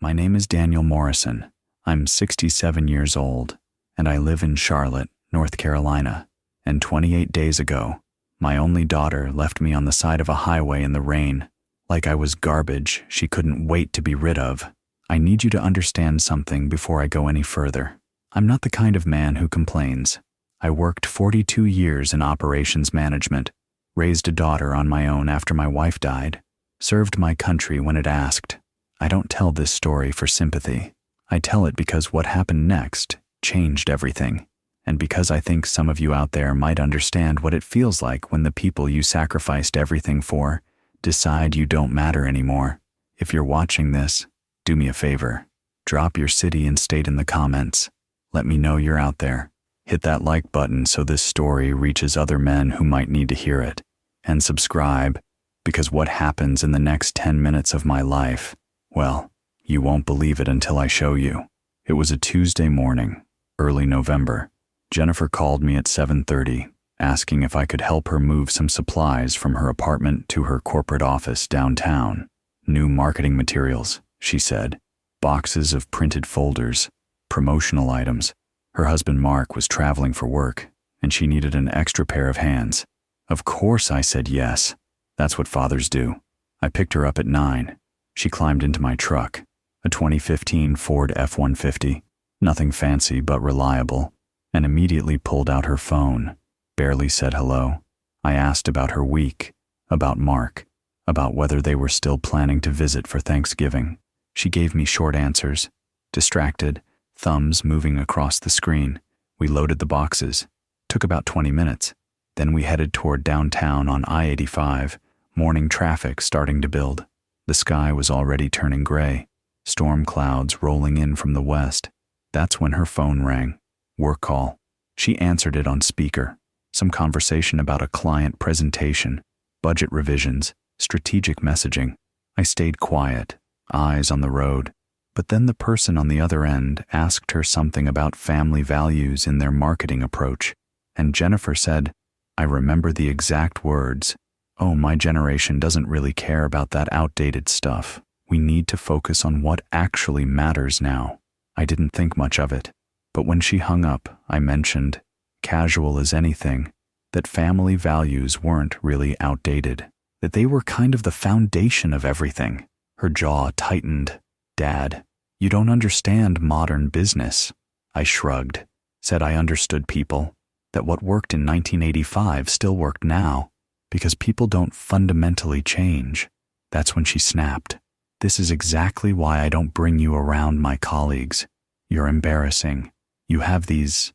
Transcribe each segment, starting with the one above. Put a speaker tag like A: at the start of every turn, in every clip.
A: My name is Daniel Morrison. I'm 67 years old, and I live in Charlotte, North Carolina. And 28 days ago, my only daughter left me on the side of a highway in the rain, like I was garbage she couldn't wait to be rid of. I need you to understand something before I go any further. I'm not the kind of man who complains. I worked 42 years in operations management, raised a daughter on my own after my wife died, served my country when it asked. I don't tell this story for sympathy. I tell it because what happened next changed everything, and because I think some of you out there might understand what it feels like when the people you sacrificed everything for decide you don't matter anymore. If you're watching this, do me a favor. Drop your city and state in the comments. Let me know you're out there. Hit that like button so this story reaches other men who might need to hear it. And subscribe, because what happens in the next 10 minutes of my life, well, you won't believe it until I show you. It was a Tuesday morning, early November. Jennifer called me at 7:30, asking if I could help her move some supplies from her apartment to her corporate office downtown. New marketing materials, she said, boxes of printed folders, promotional items. Her husband Mark was traveling for work, and she needed an extra pair of hands. Of course I said yes. That's what fathers do. I picked her up at 9. She climbed into my truck, a 2015 Ford F-150, nothing fancy but reliable, and immediately pulled out her phone, barely said hello. I asked about her week, about Mark, about whether they were still planning to visit for Thanksgiving. She gave me short answers, distracted, thumbs moving across the screen. We loaded the boxes. Took about 20 minutes. Then we headed toward downtown on I-85, morning traffic starting to build. The sky was already turning gray, storm clouds rolling in from the west. That's when her phone rang. Work call. She answered it on speaker. Some conversation about a client presentation, budget revisions, strategic messaging. I stayed quiet, eyes on the road. But then the person on the other end asked her something about family values in their marketing approach. And Jennifer said, I remember the exact words, "Oh, my generation doesn't really care about that outdated stuff. We need to focus on what actually matters now." I didn't think much of it. But when she hung up, I mentioned, casual as anything, that family values weren't really outdated, that they were kind of the foundation of everything. Her jaw tightened. Dad, you don't understand modern business. I shrugged, said I understood people, that what worked in 1985 still worked now, because people don't fundamentally change. That's when she snapped. This is exactly why I don't bring you around my colleagues. You're embarrassing. You have these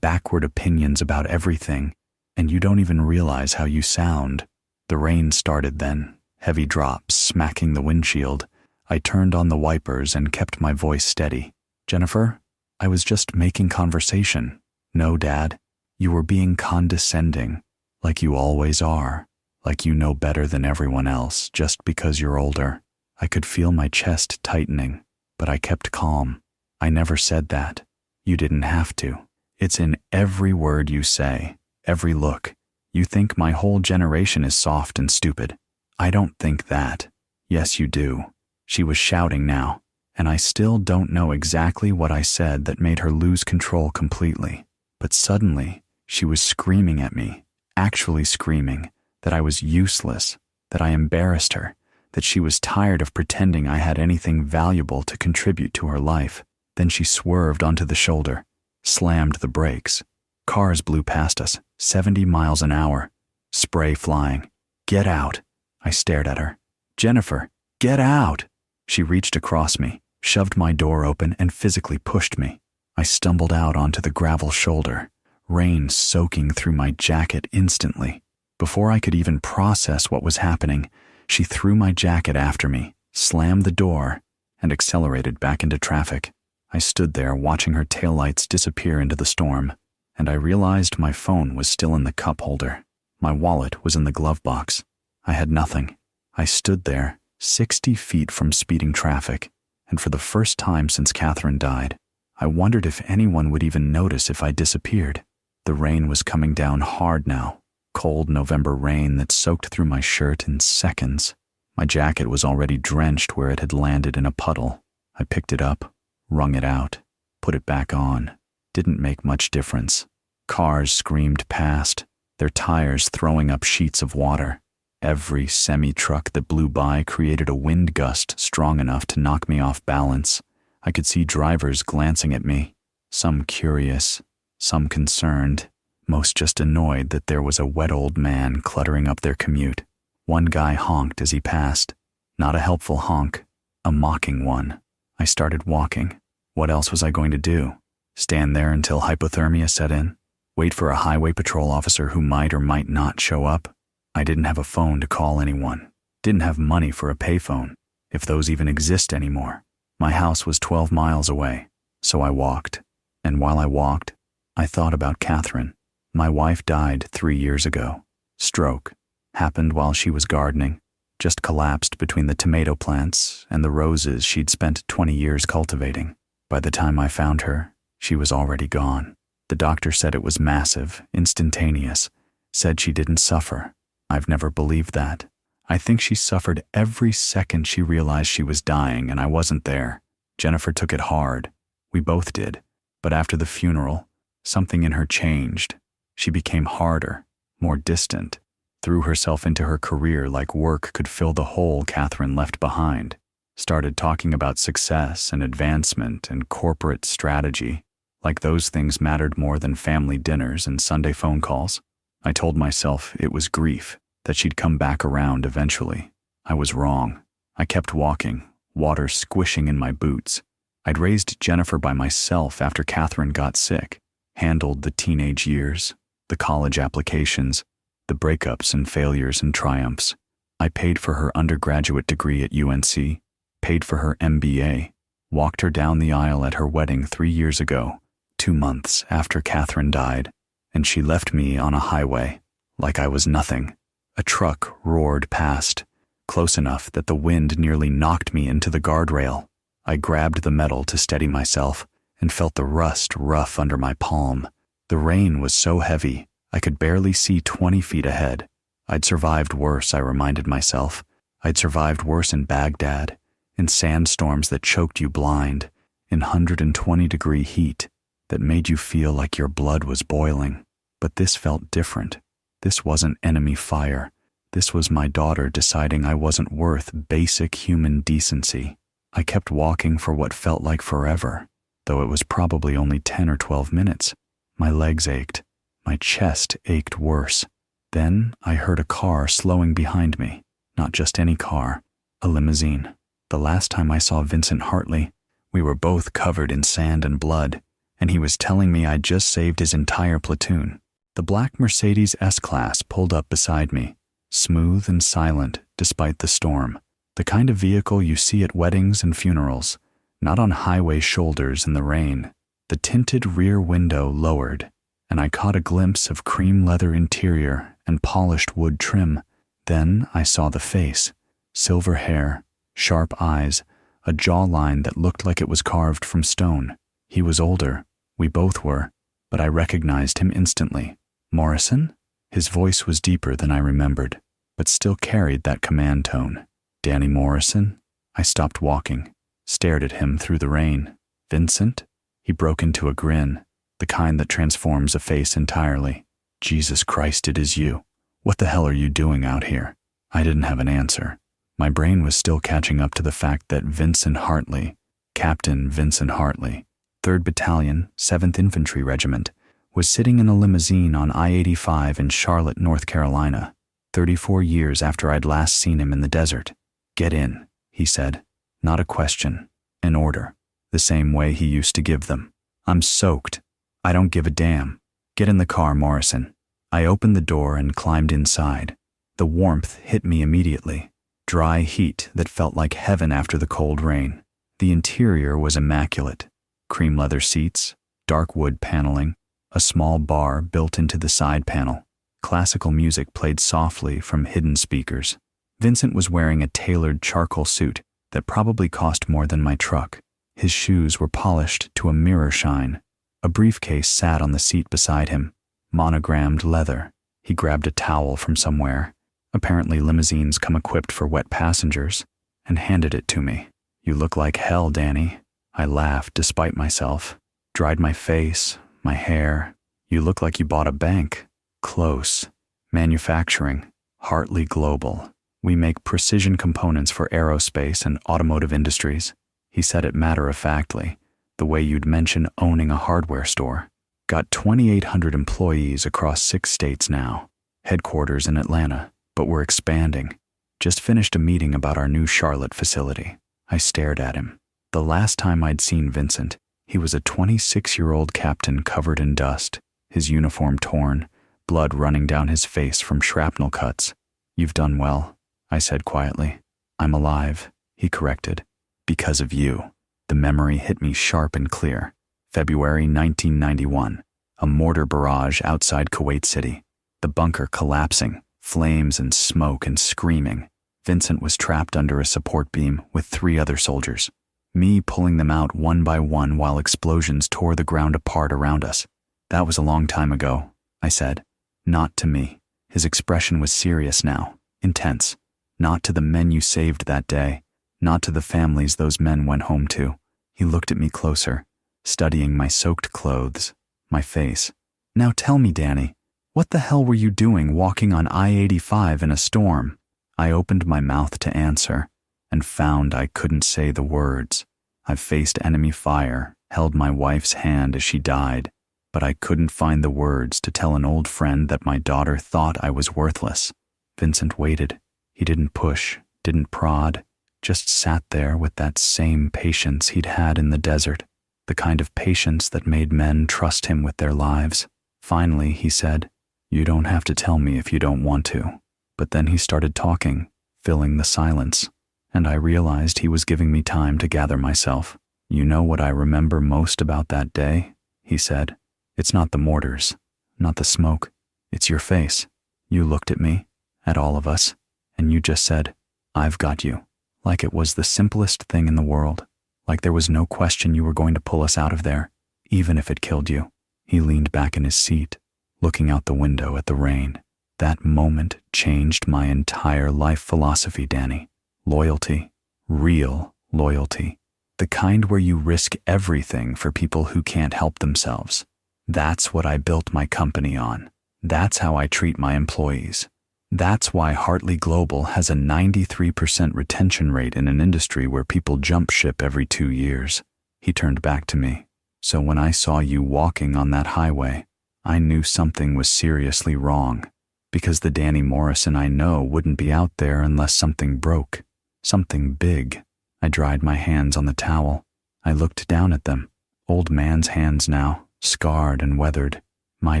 A: backward opinions about everything, and you don't even realize how you sound. The rain started then, heavy drops smacking the windshield. I turned on the wipers and kept my voice steady. Jennifer, I was just making conversation. No, Dad, you were being condescending, like you always are, like you know better than everyone else just because you're older. I could feel my chest tightening, but I kept calm. I never said that. You didn't have to. It's in every word you say, every look. You think my whole generation is soft and stupid. I don't think that. Yes, you do. She was shouting now, and I still don't know exactly what I said that made her lose control completely. But suddenly, she was screaming at me, actually screaming, that I was useless, that I embarrassed her, that she was tired of pretending I had anything valuable to contribute to her life. Then she swerved onto the shoulder, slammed the brakes. Cars blew past us, 70 miles an hour. Spray flying. Get out. I stared at her. Jennifer, get out. She reached across me, shoved my door open, and physically pushed me. I stumbled out onto the gravel shoulder, rain soaking through my jacket instantly. Before I could even process what was happening, she threw my jacket after me, slammed the door, and accelerated back into traffic. I stood there watching her taillights disappear into the storm, and I realized my phone was still in the cup holder. My wallet was in the glove box. I had nothing. I stood there, 60 feet from speeding traffic, and for the first time since Catherine died, I wondered if anyone would even notice if I disappeared. The rain was coming down hard now, cold November rain that soaked through my shirt in seconds. My jacket was already drenched where it had landed in a puddle. I picked it up, wrung it out, put it back on. Didn't make much difference. Cars screamed past, their tires throwing up sheets of water. Every semi-truck that blew by created a wind gust strong enough to knock me off balance. I could see drivers glancing at me, some curious, some concerned, most just annoyed that there was a wet old man cluttering up their commute. One guy honked as he passed. Not a helpful honk, a mocking one. I started walking. What else was I going to do? Stand there until hypothermia set in? Wait for a highway patrol officer who might or might not show up? I didn't have a phone to call anyone. Didn't have money for a payphone, if those even exist anymore. My house was 12 miles away, so I walked. And while I walked, I thought about Catherine. My wife died 3 years ago. Stroke. Happened while she was gardening. Just collapsed between the tomato plants and the roses she'd spent 20 years cultivating. By the time I found her, she was already gone. The doctor said it was massive, instantaneous, said she didn't suffer. I've never believed that. I think she suffered every second she realized she was dying and I wasn't there. Jennifer took it hard. We both did. But after the funeral, something in her changed. She became harder, more distant, threw herself into her career like work could fill the hole Catherine left behind. Started talking about success and advancement and corporate strategy, like those things mattered more than family dinners and Sunday phone calls. I told myself it was grief, that she'd come back around eventually. I was wrong. I kept walking, water squishing in my boots. I'd raised Jennifer by myself after Catherine got sick, handled the teenage years, the college applications, the breakups and failures and triumphs. I paid for her undergraduate degree at UNC, paid for her MBA, walked her down the aisle at her wedding 3 years ago, 2 months after Catherine died, and she left me on a highway, like I was nothing. A truck roared past, close enough that the wind nearly knocked me into the guardrail. I grabbed the metal to steady myself and felt the rust rough under my palm. The rain was so heavy, I could barely see 20 feet ahead. I'd survived worse, I reminded myself. I'd survived worse in Baghdad, in sandstorms that choked you blind, in 120-degree heat that made you feel like your blood was boiling. But this felt different. This wasn't enemy fire. This was my daughter deciding I wasn't worth basic human decency. I kept walking for what felt like forever, though it was probably only 10 or 12 minutes. My legs ached. My chest ached worse. Then I heard a car slowing behind me. Not just any car, a limousine. The last time I saw Vincent Hartley, we were both covered in sand and blood, and he was telling me I'd just saved his entire platoon. The black Mercedes S-Class pulled up beside me, smooth and silent despite the storm. The kind of vehicle you see at weddings and funerals, not on highway shoulders in the rain. The tinted rear window lowered, and I caught a glimpse of cream leather interior and polished wood trim. Then I saw the face, silver hair, sharp eyes, a jawline that looked like it was carved from stone. He was older, we both were, but I recognized him instantly. Morrison? His voice was deeper than I remembered, but still carried that command tone. Danny Morrison? I stopped walking, stared at him through the rain. Vincent? He broke into a grin, the kind that transforms a face entirely. Jesus Christ, it is you. What the hell are you doing out here? I didn't have an answer. My brain was still catching up to the fact that Vincent Hartley, Captain Vincent Hartley, 3rd Battalion, 7th Infantry Regiment, was sitting in a limousine on I-85 in Charlotte, North Carolina, 34 years after I'd last seen him in the desert. Get in, he said. Not a question, an order, the same way he used to give them. I'm soaked. I don't give a damn. Get in the car, Morrison. I opened the door and climbed inside. The warmth hit me immediately. Dry heat that felt like heaven after the cold rain. The interior was immaculate. Cream leather seats, dark wood paneling, a small bar built into the side panel. Classical music played softly from hidden speakers. Vincent was wearing a tailored charcoal suit that probably cost more than my truck. His shoes were polished to a mirror shine. A briefcase sat on the seat beside him, monogrammed leather. He grabbed a towel from somewhere, apparently limousines come equipped for wet passengers, and handed it to me. "You look like hell, Danny." I laughed despite myself, dried my face, my hair. "You look like you bought a bank." "Close. Manufacturing. Hartley Global. We make precision components for aerospace and automotive industries." He said it matter-of-factly, the way you'd mention owning a hardware store. "Got 2,800 employees across 6 states now. Headquarters in Atlanta, but we're expanding. Just finished a meeting about our new Charlotte facility." I stared at him. The last time I'd seen Vincent, he was a 26-year-old captain covered in dust, his uniform torn, blood running down his face from shrapnel cuts. "You've done well," I said quietly. "I'm alive," he corrected. "Because of you." The memory hit me sharp and clear. February 1991, a mortar barrage outside Kuwait City. The bunker collapsing, flames and smoke and screaming. Vincent was trapped under a support beam with 3 other soldiers. Me pulling them out one by one while explosions tore the ground apart around us. "That was a long time ago," I said. "Not to me." His expression was serious now, intense. "Not to the men you saved that day. Not to the families those men went home to." He looked at me closer, studying my soaked clothes, my face. "Now tell me, Danny, what the hell were you doing walking on I-85 in a storm?" I opened my mouth to answer, and found I couldn't say the words. I faced enemy fire, held my wife's hand as she died, but I couldn't find the words to tell an old friend that my daughter thought I was worthless. Vincent waited. He didn't push, didn't prod, just sat there with that same patience he'd had in the desert, the kind of patience that made men trust him with their lives. Finally, he said, "You don't have to tell me if you don't want to." But then he started talking, filling the silence, and I realized he was giving me time to gather myself. "You know what I remember most about that day?" he said. "It's not the mortars, not the smoke. It's your face. You looked at me, at all of us, and you just said, 'I've got you.' Like it was the simplest thing in the world. Like there was no question you were going to pull us out of there, even if it killed you." He leaned back in his seat, looking out the window at the rain. "That moment changed my entire life philosophy, Danny. Loyalty. Real loyalty. The kind where you risk everything for people who can't help themselves. That's what I built my company on. That's how I treat my employees. That's why Hartley Global has a 93% retention rate in an industry where people jump ship every 2 years." He turned back to me. "So when I saw you walking on that highway, I knew something was seriously wrong. Because the Danny Morrison I know wouldn't be out there unless something broke. Something big." I dried my hands on the towel. I looked down at them. Old man's hands now, scarred and weathered. "My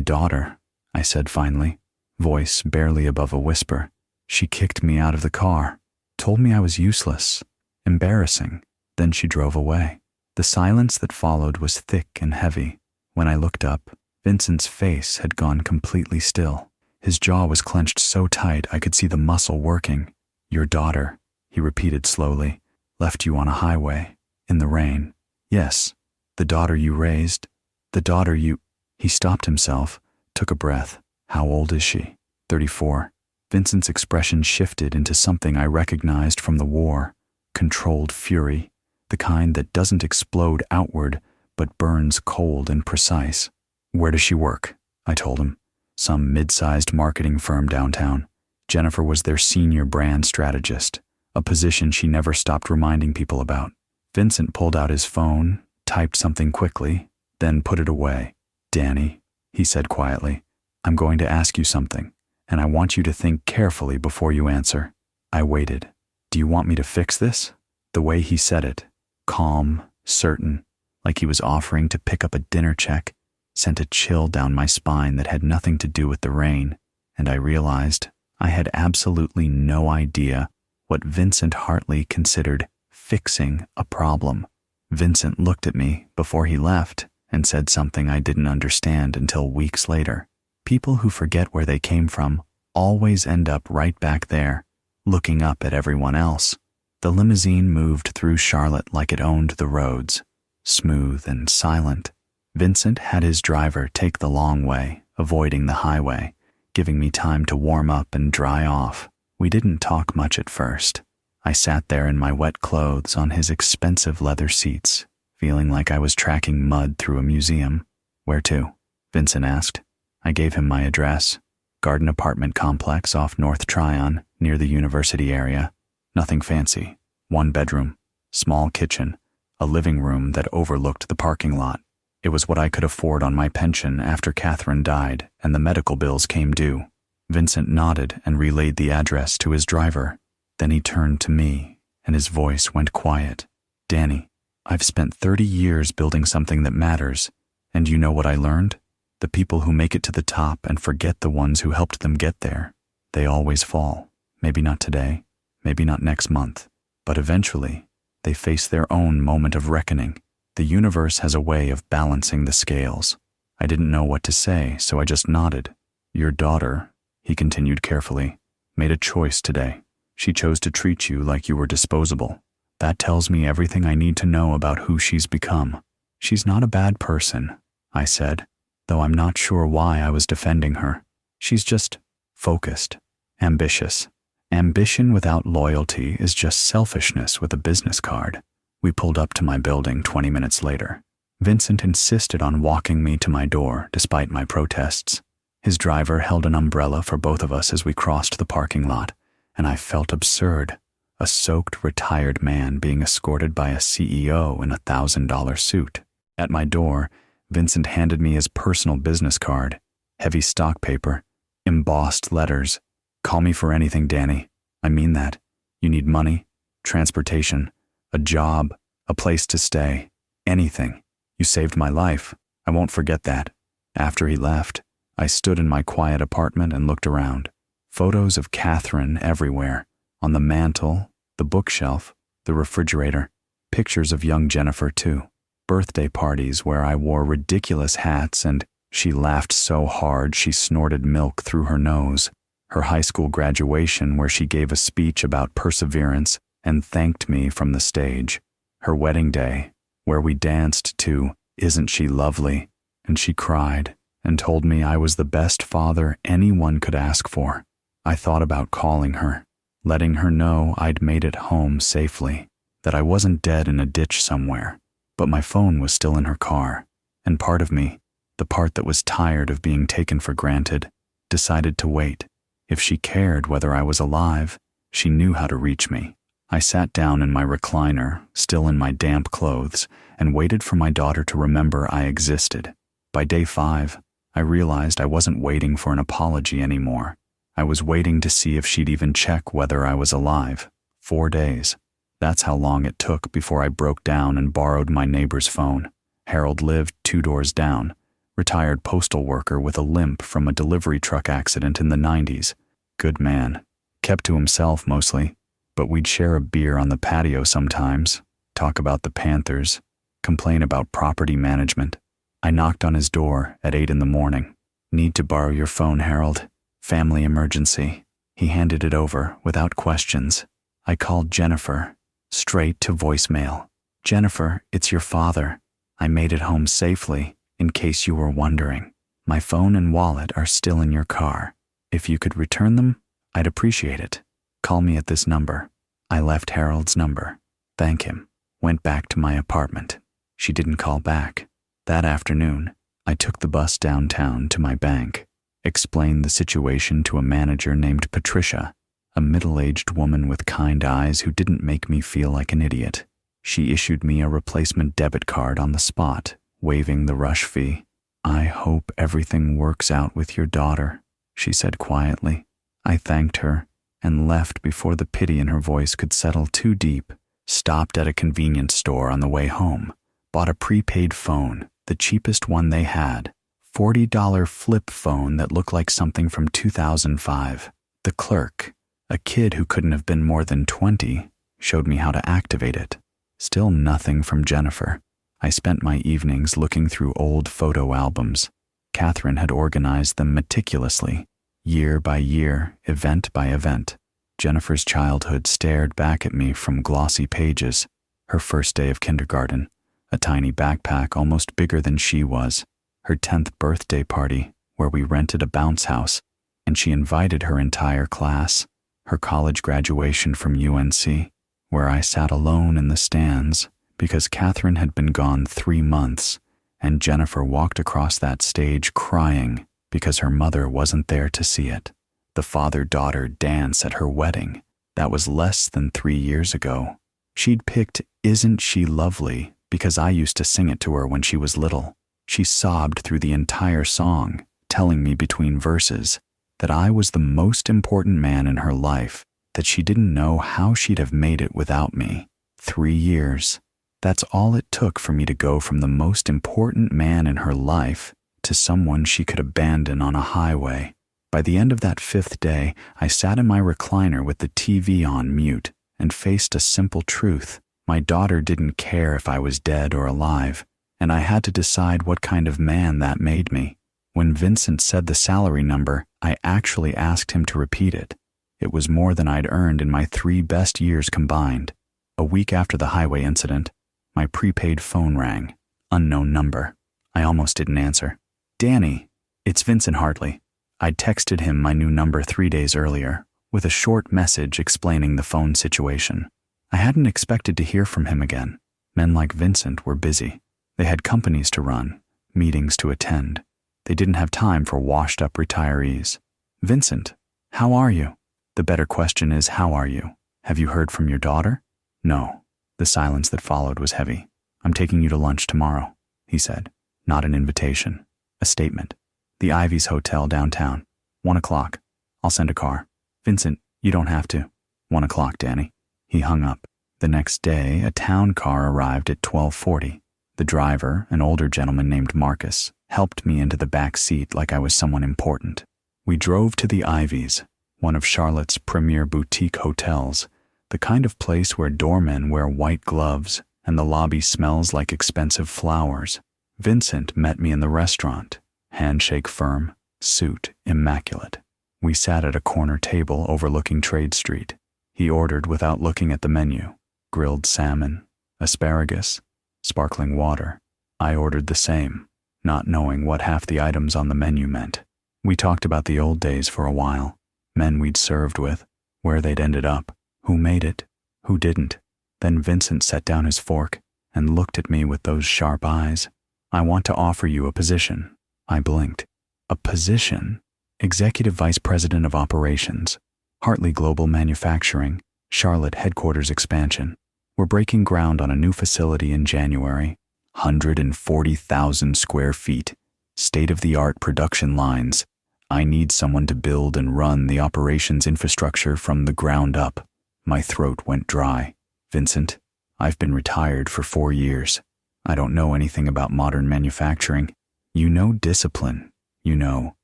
A: daughter," I said finally, voice barely above a whisper. "She kicked me out of the car, told me I was useless, embarrassing. Then she drove away." The silence that followed was thick and heavy. When I looked up, Vincent's face had gone completely still. His jaw was clenched so tight I could see the muscle working. "Your daughter," he repeated slowly, "left you on a highway, in the rain." "Yes, the daughter you raised, the daughter you—" He stopped himself, took a breath. "How old is she?" 34. Vincent's expression shifted into something I recognized from the war. Controlled fury, the kind that doesn't explode outward, but burns cold and precise. "Where does she work?" I told him. "Some mid-sized marketing firm downtown. Jennifer was their senior brand strategist, a position she never stopped reminding people about." Vincent pulled out his phone, typed something quickly, then put it away. "Danny," he said quietly, "I'm going to ask you something, and I want you to think carefully before you answer." I waited. "Do you want me to fix this?" The way he said it, calm, certain, like he was offering to pick up a dinner check, sent a chill down my spine that had nothing to do with the rain, and I realized I had absolutely no idea what Vincent Hartley considered fixing a problem. Vincent looked at me before he left and said something I didn't understand until weeks later. People who forget where they came from always end up right back there, looking up at everyone else. The limousine moved through Charlotte like it owned the roads, smooth and silent. Vincent had his driver take the long way, avoiding the highway, giving me time to warm up and dry off. We didn't talk much at first. I sat there in my wet clothes on his expensive leather seats, feeling like I was tracking mud through a museum. Where to? Vincent asked. I gave him my address. Garden apartment complex off North Tryon, near the university area. Nothing fancy. 1 bedroom, small kitchen, a living room that overlooked the parking lot. It was what I could afford on my pension after Catherine died and the medical bills came due. Vincent nodded and relayed the address to his driver. Then he turned to me, and his voice went quiet. Danny, I've spent 30 years building something that matters, and you know what I learned? The people who make it to the top and forget the ones who helped them get there. They always fall. Maybe not today, maybe not next month, but eventually, they face their own moment of reckoning. The universe has a way of balancing the scales. I didn't know what to say, so I just nodded. Your daughter, he continued carefully, made a choice today. She chose to treat you like you were disposable. That tells me everything I need to know about who she's become. She's not a bad person, I said, though I'm not sure why I was defending her. She's just focused, ambitious. Ambition without loyalty is just selfishness with a business card. We pulled up to my building 20 minutes later. Vincent insisted on walking me to my door despite my protests. His driver held an umbrella for both of us as we crossed the parking lot, and I felt absurd. A soaked, retired man being escorted by a CEO in a $1,000 suit. At my door, Vincent handed me his personal business card, heavy stock paper, embossed letters. Call me for anything, Danny. I mean that. You need money, transportation, a job, a place to stay, anything. You saved my life. I won't forget that. After he left, I stood in my quiet apartment and looked around. Photos of Catherine everywhere. On the mantle, the bookshelf, the refrigerator. Pictures of young Jennifer, too. Birthday parties where I wore ridiculous hats and she laughed so hard she snorted milk through her nose. Her high school graduation where she gave a speech about perseverance and thanked me from the stage. Her wedding day, where we danced to Isn't She Lovely, and she cried and told me I was the best father anyone could ask for. I thought about calling her, letting her know I'd made it home safely, that I wasn't dead in a ditch somewhere, but my phone was still in her car, and part of me, the part that was tired of being taken for granted, decided to wait. If she cared whether I was alive, she knew how to reach me. I sat down in my recliner, still in my damp clothes, and waited for my daughter to remember I existed. By day 5, I realized I wasn't waiting for an apology anymore. I was waiting to see if she'd even check whether I was alive. 4 days. That's how long it took before I broke down and borrowed my neighbor's phone. Harold lived 2 doors down, retired postal worker with a limp from a delivery truck accident in the 90s. Good man. Kept to himself mostly, but we'd share a beer on the patio sometimes, talk about the Panthers, complain about property management. I knocked on his door at 8 in the morning. Need to borrow your phone, Harold. Family emergency. He handed it over without questions. I called Jennifer, straight to voicemail. Jennifer, it's your father. I made it home safely, in case you were wondering. My phone and wallet are still in your car. If you could return them, I'd appreciate it. Call me at this number. I left Harold's number. Thank him. Went back to my apartment. She didn't call back. That afternoon, I took the bus downtown to my bank, explained the situation to a manager named Patricia, a middle-aged woman with kind eyes who didn't make me feel like an idiot. She issued me a replacement debit card on the spot, waiving the rush fee. I hope everything works out with your daughter, she said quietly. I thanked her and left before the pity in her voice could settle too deep. Stopped at a convenience store on the way home, bought a prepaid phone, the cheapest one they had, $40 flip phone that looked like something from 2005. The clerk, a kid who couldn't have been more than 20, showed me how to activate it. Still nothing from Jennifer. I spent my evenings looking through old photo albums. Catherine had organized them meticulously, year by year, event by event. Jennifer's childhood stared back at me from glossy pages. Her first day of kindergarten, a tiny backpack almost bigger than she was. Her 10th birthday party, where we rented a bounce house, and she invited her entire class. her college graduation from UNC, where I sat alone in the stands because Catherine had been gone 3 months, and Jennifer walked across that stage crying because her mother wasn't there to see it. The father-daughter dance at her wedding. That was less than 3 years ago. She'd picked Isn't She Lovely because I used to sing it to her when she was little. She sobbed through the entire song, telling me between verses that I was the most important man in her life, that she didn't know how she'd have made it without me. 3 years. That's all it took for me to go from the most important man in her life to someone she could abandon on a highway. By the end of that 5th day, I sat in my recliner with the TV on mute and faced a simple truth. My daughter didn't care if I was dead or alive, and I had to decide what kind of man that made me. When Vincent said the salary number, I actually asked him to repeat it. It was more than I'd earned in my 3 best years combined. A week after the highway incident, my prepaid phone rang. Unknown number. I almost didn't answer. Danny, it's Vincent Hartley. I'd texted him my new number 3 days earlier, with a short message explaining the phone situation. I hadn't expected to hear from him again. Men like Vincent were busy. They had companies to run, meetings to attend. They didn't have time for washed-up retirees. Vincent, how are you? The better question is, how are you? Have you heard from your daughter? No. The silence that followed was heavy. I'm taking you to lunch tomorrow, he said. Not an invitation. A statement. The Ivy's Hotel downtown. 1 o'clock. I'll send a car. Vincent, you don't have to. 1 o'clock, Danny. He hung up. The next day, a town car arrived at 12:40. The driver, an older gentleman named Marcus, helped me into the back seat like I was someone important. We drove to the Ivy's, one of Charlotte's premier boutique hotels, the kind of place where doormen wear white gloves and the lobby smells like expensive flowers. Vincent met me in the restaurant, handshake firm, suit immaculate. We sat at a corner table overlooking Trade Street. He ordered without looking at the menu. Grilled salmon, asparagus, sparkling water. I ordered the same, not knowing what half the items on the menu meant. We talked about the old days for a while, men we'd served with, where they'd ended up, who made it, who didn't. Then Vincent set down his fork and looked at me with those sharp eyes. I want to offer you a position. I blinked. A position? Executive Vice President of Operations, Hartley Global Manufacturing, Charlotte headquarters expansion. We're breaking ground on a new facility in January. 140,000 square feet. State-of-the-art production lines. I need someone to build and run the operations infrastructure from the ground up. My throat went dry. Vincent, I've been retired for 4 years. I don't know anything about modern manufacturing. You know discipline. You know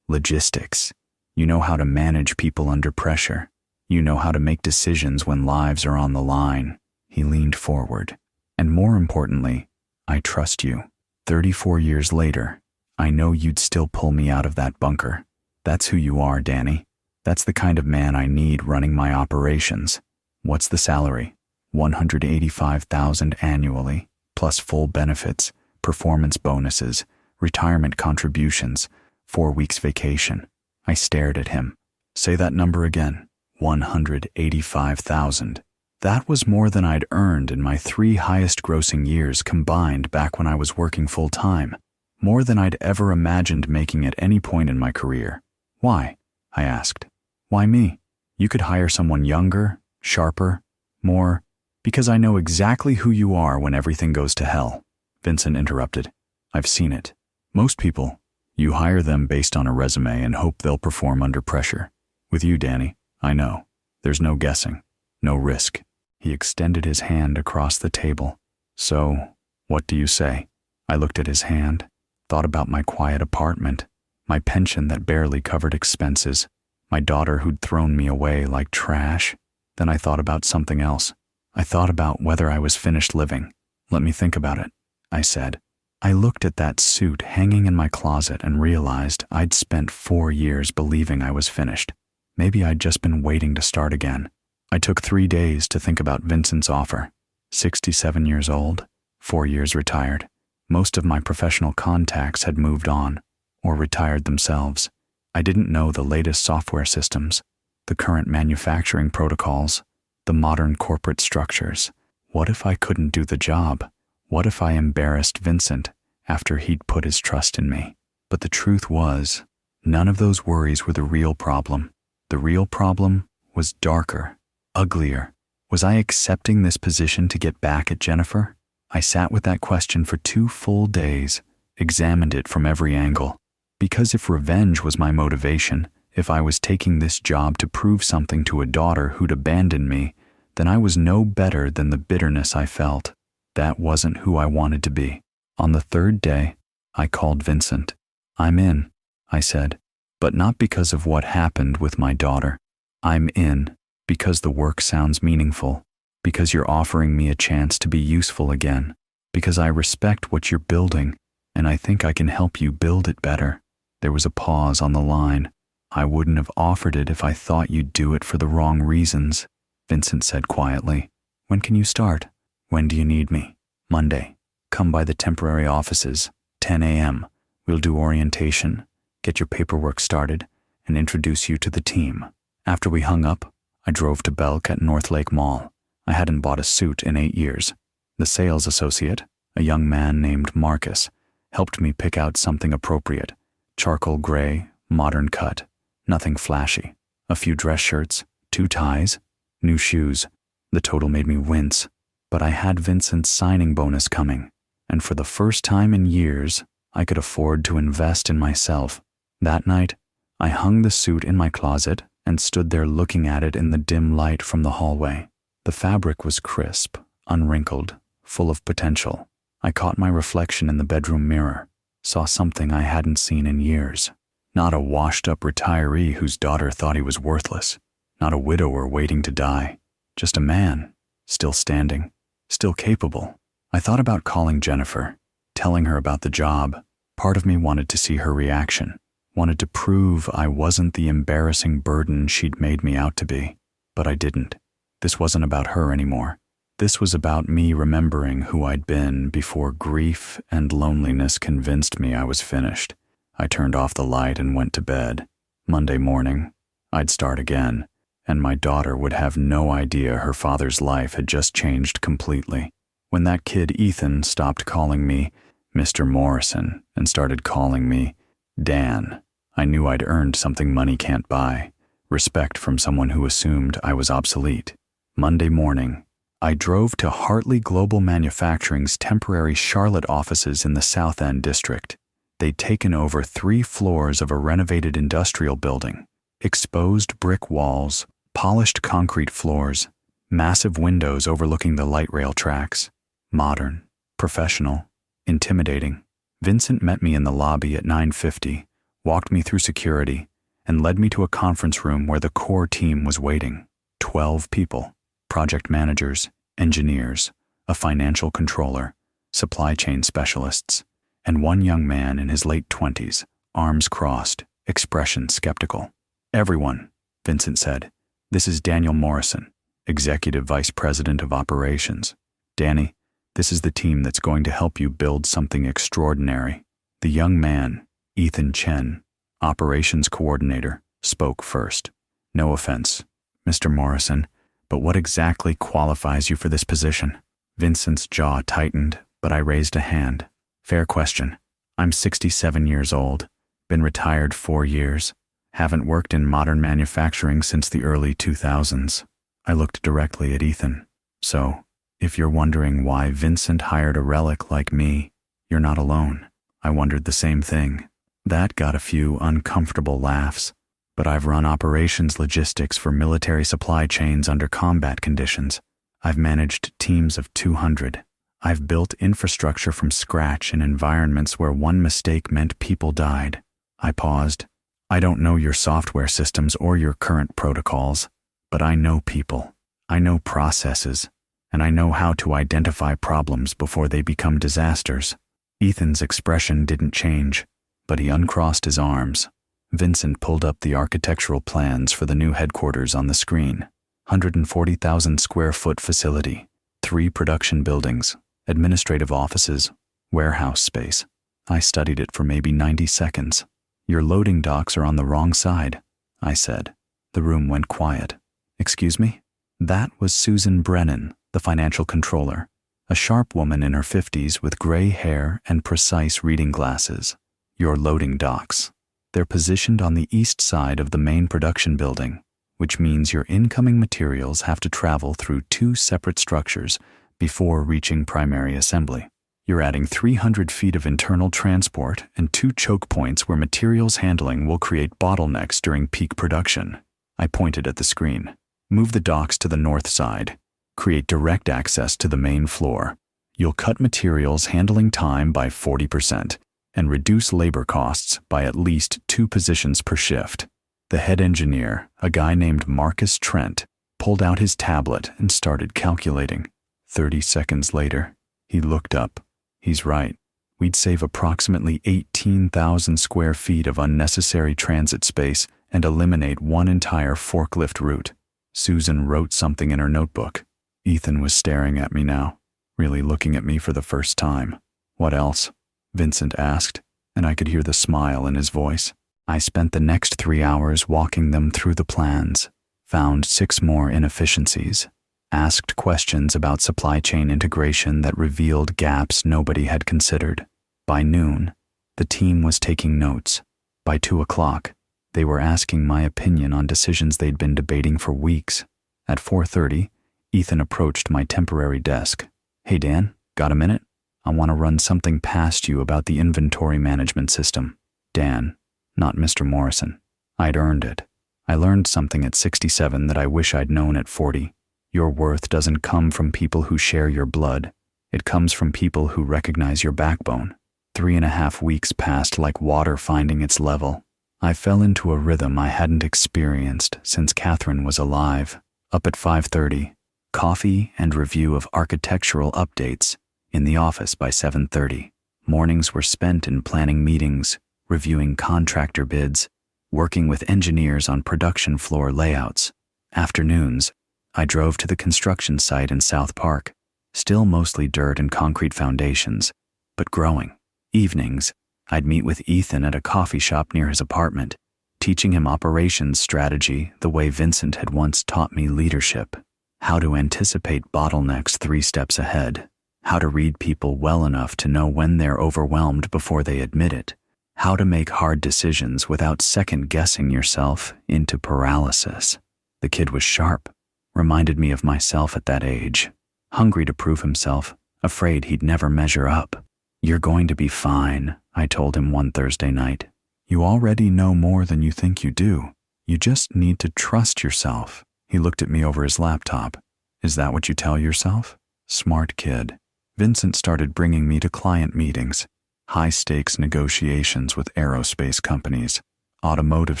A: logistics. You know how to manage people under pressure. You know how to make decisions when lives are on the line. He leaned forward. And more importantly, I trust you. 34 years later, I know you'd still pull me out of that bunker. That's who you are, Danny. That's the kind of man I need running my operations. What's the salary? $185,000 annually, plus full benefits, performance bonuses, retirement contributions, 4 weeks vacation. I stared at him. Say that number again. 185,000. That was more than I'd earned in my 3 highest grossing years combined back when I was working full time. More than I'd ever imagined making at any point in my career. Why? I asked. Why me? You could hire someone younger, sharper, more, because I know exactly who you are when everything goes to hell. Vincent interrupted. I've seen it. Most people, you hire them based on a resume and hope they'll perform under pressure. With you, Danny, I know. There's no guessing, no risk. He extended his hand across the table. So, what do you say? I looked at his hand, thought about my quiet apartment, my pension that barely covered expenses, my daughter who'd thrown me away like trash. Then I thought about something else. I thought about whether I was finished living. Let me think about it, I said. I looked at that suit hanging in my closet and realized I'd spent 4 years believing I was finished. Maybe I'd just been waiting to start again. I took 3 days to think about Vincent's offer. 67 years old, 4 years retired. Most of my professional contacts had moved on or retired themselves. I didn't know the latest software systems. the current manufacturing protocols, the modern corporate structures. What if I couldn't do the job? What if I embarrassed Vincent after he'd put his trust in me? But the truth was, none of those worries were the real problem. The real problem was darker, uglier. Was I accepting this position to get back at Jennifer? I sat with that question for 2 full days, examined it from every angle. Because if revenge was my motivation, if I was taking this job to prove something to a daughter who'd abandoned me, then I was no better than the bitterness I felt. That wasn't who I wanted to be. On the 3rd day, I called Vincent. "I'm in," I said, "but not because of what happened with my daughter. I'm in because the work sounds meaningful, because you're offering me a chance to be useful again, because I respect what you're building, and I think I can help you build it better." There was a pause on the line. "I wouldn't have offered it if I thought you'd do it for the wrong reasons," Vincent said quietly. "When can you start? When do you need me?" "Monday. Come by the temporary offices, 10 a.m. We'll do orientation, get your paperwork started, and introduce you to the team." After we hung up, I drove to Belk at North Lake Mall. I hadn't bought a suit in 8 years. The sales associate, a young man named Marcus, helped me pick out something appropriate. Charcoal gray, modern cut, nothing flashy. A few dress shirts, 2 ties, new shoes. The total made me wince. But I had Vincent's signing bonus coming, and for the first time in years, I could afford to invest in myself. That night, I hung the suit in my closet and stood there looking at it in the dim light from the hallway. The fabric was crisp, unwrinkled, full of potential. I caught my reflection in the bedroom mirror, saw something I hadn't seen in years. Not a washed-up retiree whose daughter thought he was worthless, not a widower waiting to die, just a man, still standing, still capable. I thought about calling Jennifer, telling her about the job. Part of me wanted to see her reaction, wanted to prove I wasn't the embarrassing burden she'd made me out to be. But I didn't. This wasn't about her anymore. This was about me remembering who I'd been before grief and loneliness convinced me I was finished. I turned off the light and went to bed. Monday morning, I'd start again, and my daughter would have no idea her father's life had just changed completely. When that kid Ethan stopped calling me Mr. Morrison and started calling me Dan, I knew I'd earned something money can't buy, respect from someone who assumed I was obsolete. Monday morning, I drove to Hartley Global Manufacturing's temporary Charlotte offices in the South End district. They'd taken over 3 floors of a renovated industrial building, exposed brick walls, polished concrete floors, massive windows overlooking the light rail tracks. Modern, professional, intimidating. Vincent met me in the lobby at 9:50, walked me through security, and led me to a conference room where the core team was waiting. 12 people, project managers, engineers, a financial controller, supply chain specialists, and one young man in his late 20s, arms crossed, expression skeptical. "Everyone," Vincent said, "this is Daniel Morrison, Executive Vice President of Operations. Danny, this is the team that's going to help you build something extraordinary." The young man, Ethan Chen, Operations Coordinator, spoke first. "No offense, Mr. Morrison, but what exactly qualifies you for this position?" Vincent's jaw tightened, but I raised a hand. "Fair question. I'm 67 years old, been retired 4 years, haven't worked in modern manufacturing since the early 2000s. I looked directly at Ethan. "So, if you're wondering why Vincent hired a relic like me, you're not alone. I wondered the same thing." That got a few uncomfortable laughs, but I've run operations logistics for military supply chains under combat conditions. I've managed teams of 200. I've built infrastructure from scratch in environments where one mistake meant people died. I paused. "I don't know your software systems or your current protocols, but I know people. I know processes, and I know how to identify problems before they become disasters." Ethan's expression didn't change, but he uncrossed his arms. Vincent pulled up the architectural plans for the new headquarters on the screen. 140,000 square foot facility, 3 production buildings, administrative offices, warehouse space. I studied it for maybe 90 seconds. "Your loading docks are on the wrong side," I said. The room went quiet. "Excuse me?" That was Susan Brennan, the financial controller, a sharp woman in her 50s with gray hair and precise reading glasses. "Your loading docks. They're positioned on the east side of the main production building, which means your incoming materials have to travel through 2 separate structures before reaching primary assembly. You're adding 300 feet of internal transport and 2 choke points where materials handling will create bottlenecks during peak production." I pointed at the screen. "Move the docks to the north side. Create direct access to the main floor. You'll cut materials handling time by 40% and reduce labor costs by at least 2 positions per shift." The head engineer, a guy named Marcus Trent, pulled out his tablet and started calculating. 30 seconds later, he looked up. "He's right. We'd save approximately 18,000 square feet of unnecessary transit space and eliminate 1 entire forklift route." Susan wrote something in her notebook. Ethan was staring at me now, really looking at me for the first time. "What else?" Vincent asked, and I could hear the smile in his voice. I spent the next 3 hours walking them through the plans, found 6 more inefficiencies, asked questions about supply chain integration that revealed gaps nobody had considered. By noon, the team was taking notes. By 2 o'clock, they were asking my opinion on decisions they'd been debating for weeks. At 4:30, Ethan approached my temporary desk. "Hey Dan, got a minute? I want to run something past you about the inventory management system." Dan, not Mr. Morrison. I'd earned it. I learned something at 67 that I wish I'd known at 40. Your worth doesn't come from people who share your blood. It comes from people who recognize your backbone. 3.5 weeks passed like water finding its level. I fell into a rhythm I hadn't experienced since Catherine was alive. Up at 5:30, coffee and review of architectural updates. In the office by 7:30. Mornings were spent in planning meetings, reviewing contractor bids, working with engineers on production floor layouts. Afternoons, I drove to the construction site in South Park, still mostly dirt and concrete foundations, but growing. Evenings, I'd meet with Ethan at a coffee shop near his apartment, teaching him operations strategy the way Vincent had once taught me leadership, how to anticipate bottlenecks 3 steps ahead, how to read people well enough to know when they're overwhelmed before they admit it, how to make hard decisions without second-guessing yourself into paralysis. The kid was sharp, reminded me of myself at that age, hungry to prove himself, afraid he'd never measure up. "You're going to be fine," I told him one Thursday night. "You already know more than you think you do. You just need to trust yourself." He looked at me over his laptop. "Is that what you tell yourself?" Smart kid. Vincent started bringing me to client meetings, high-stakes negotiations with aerospace companies, automotive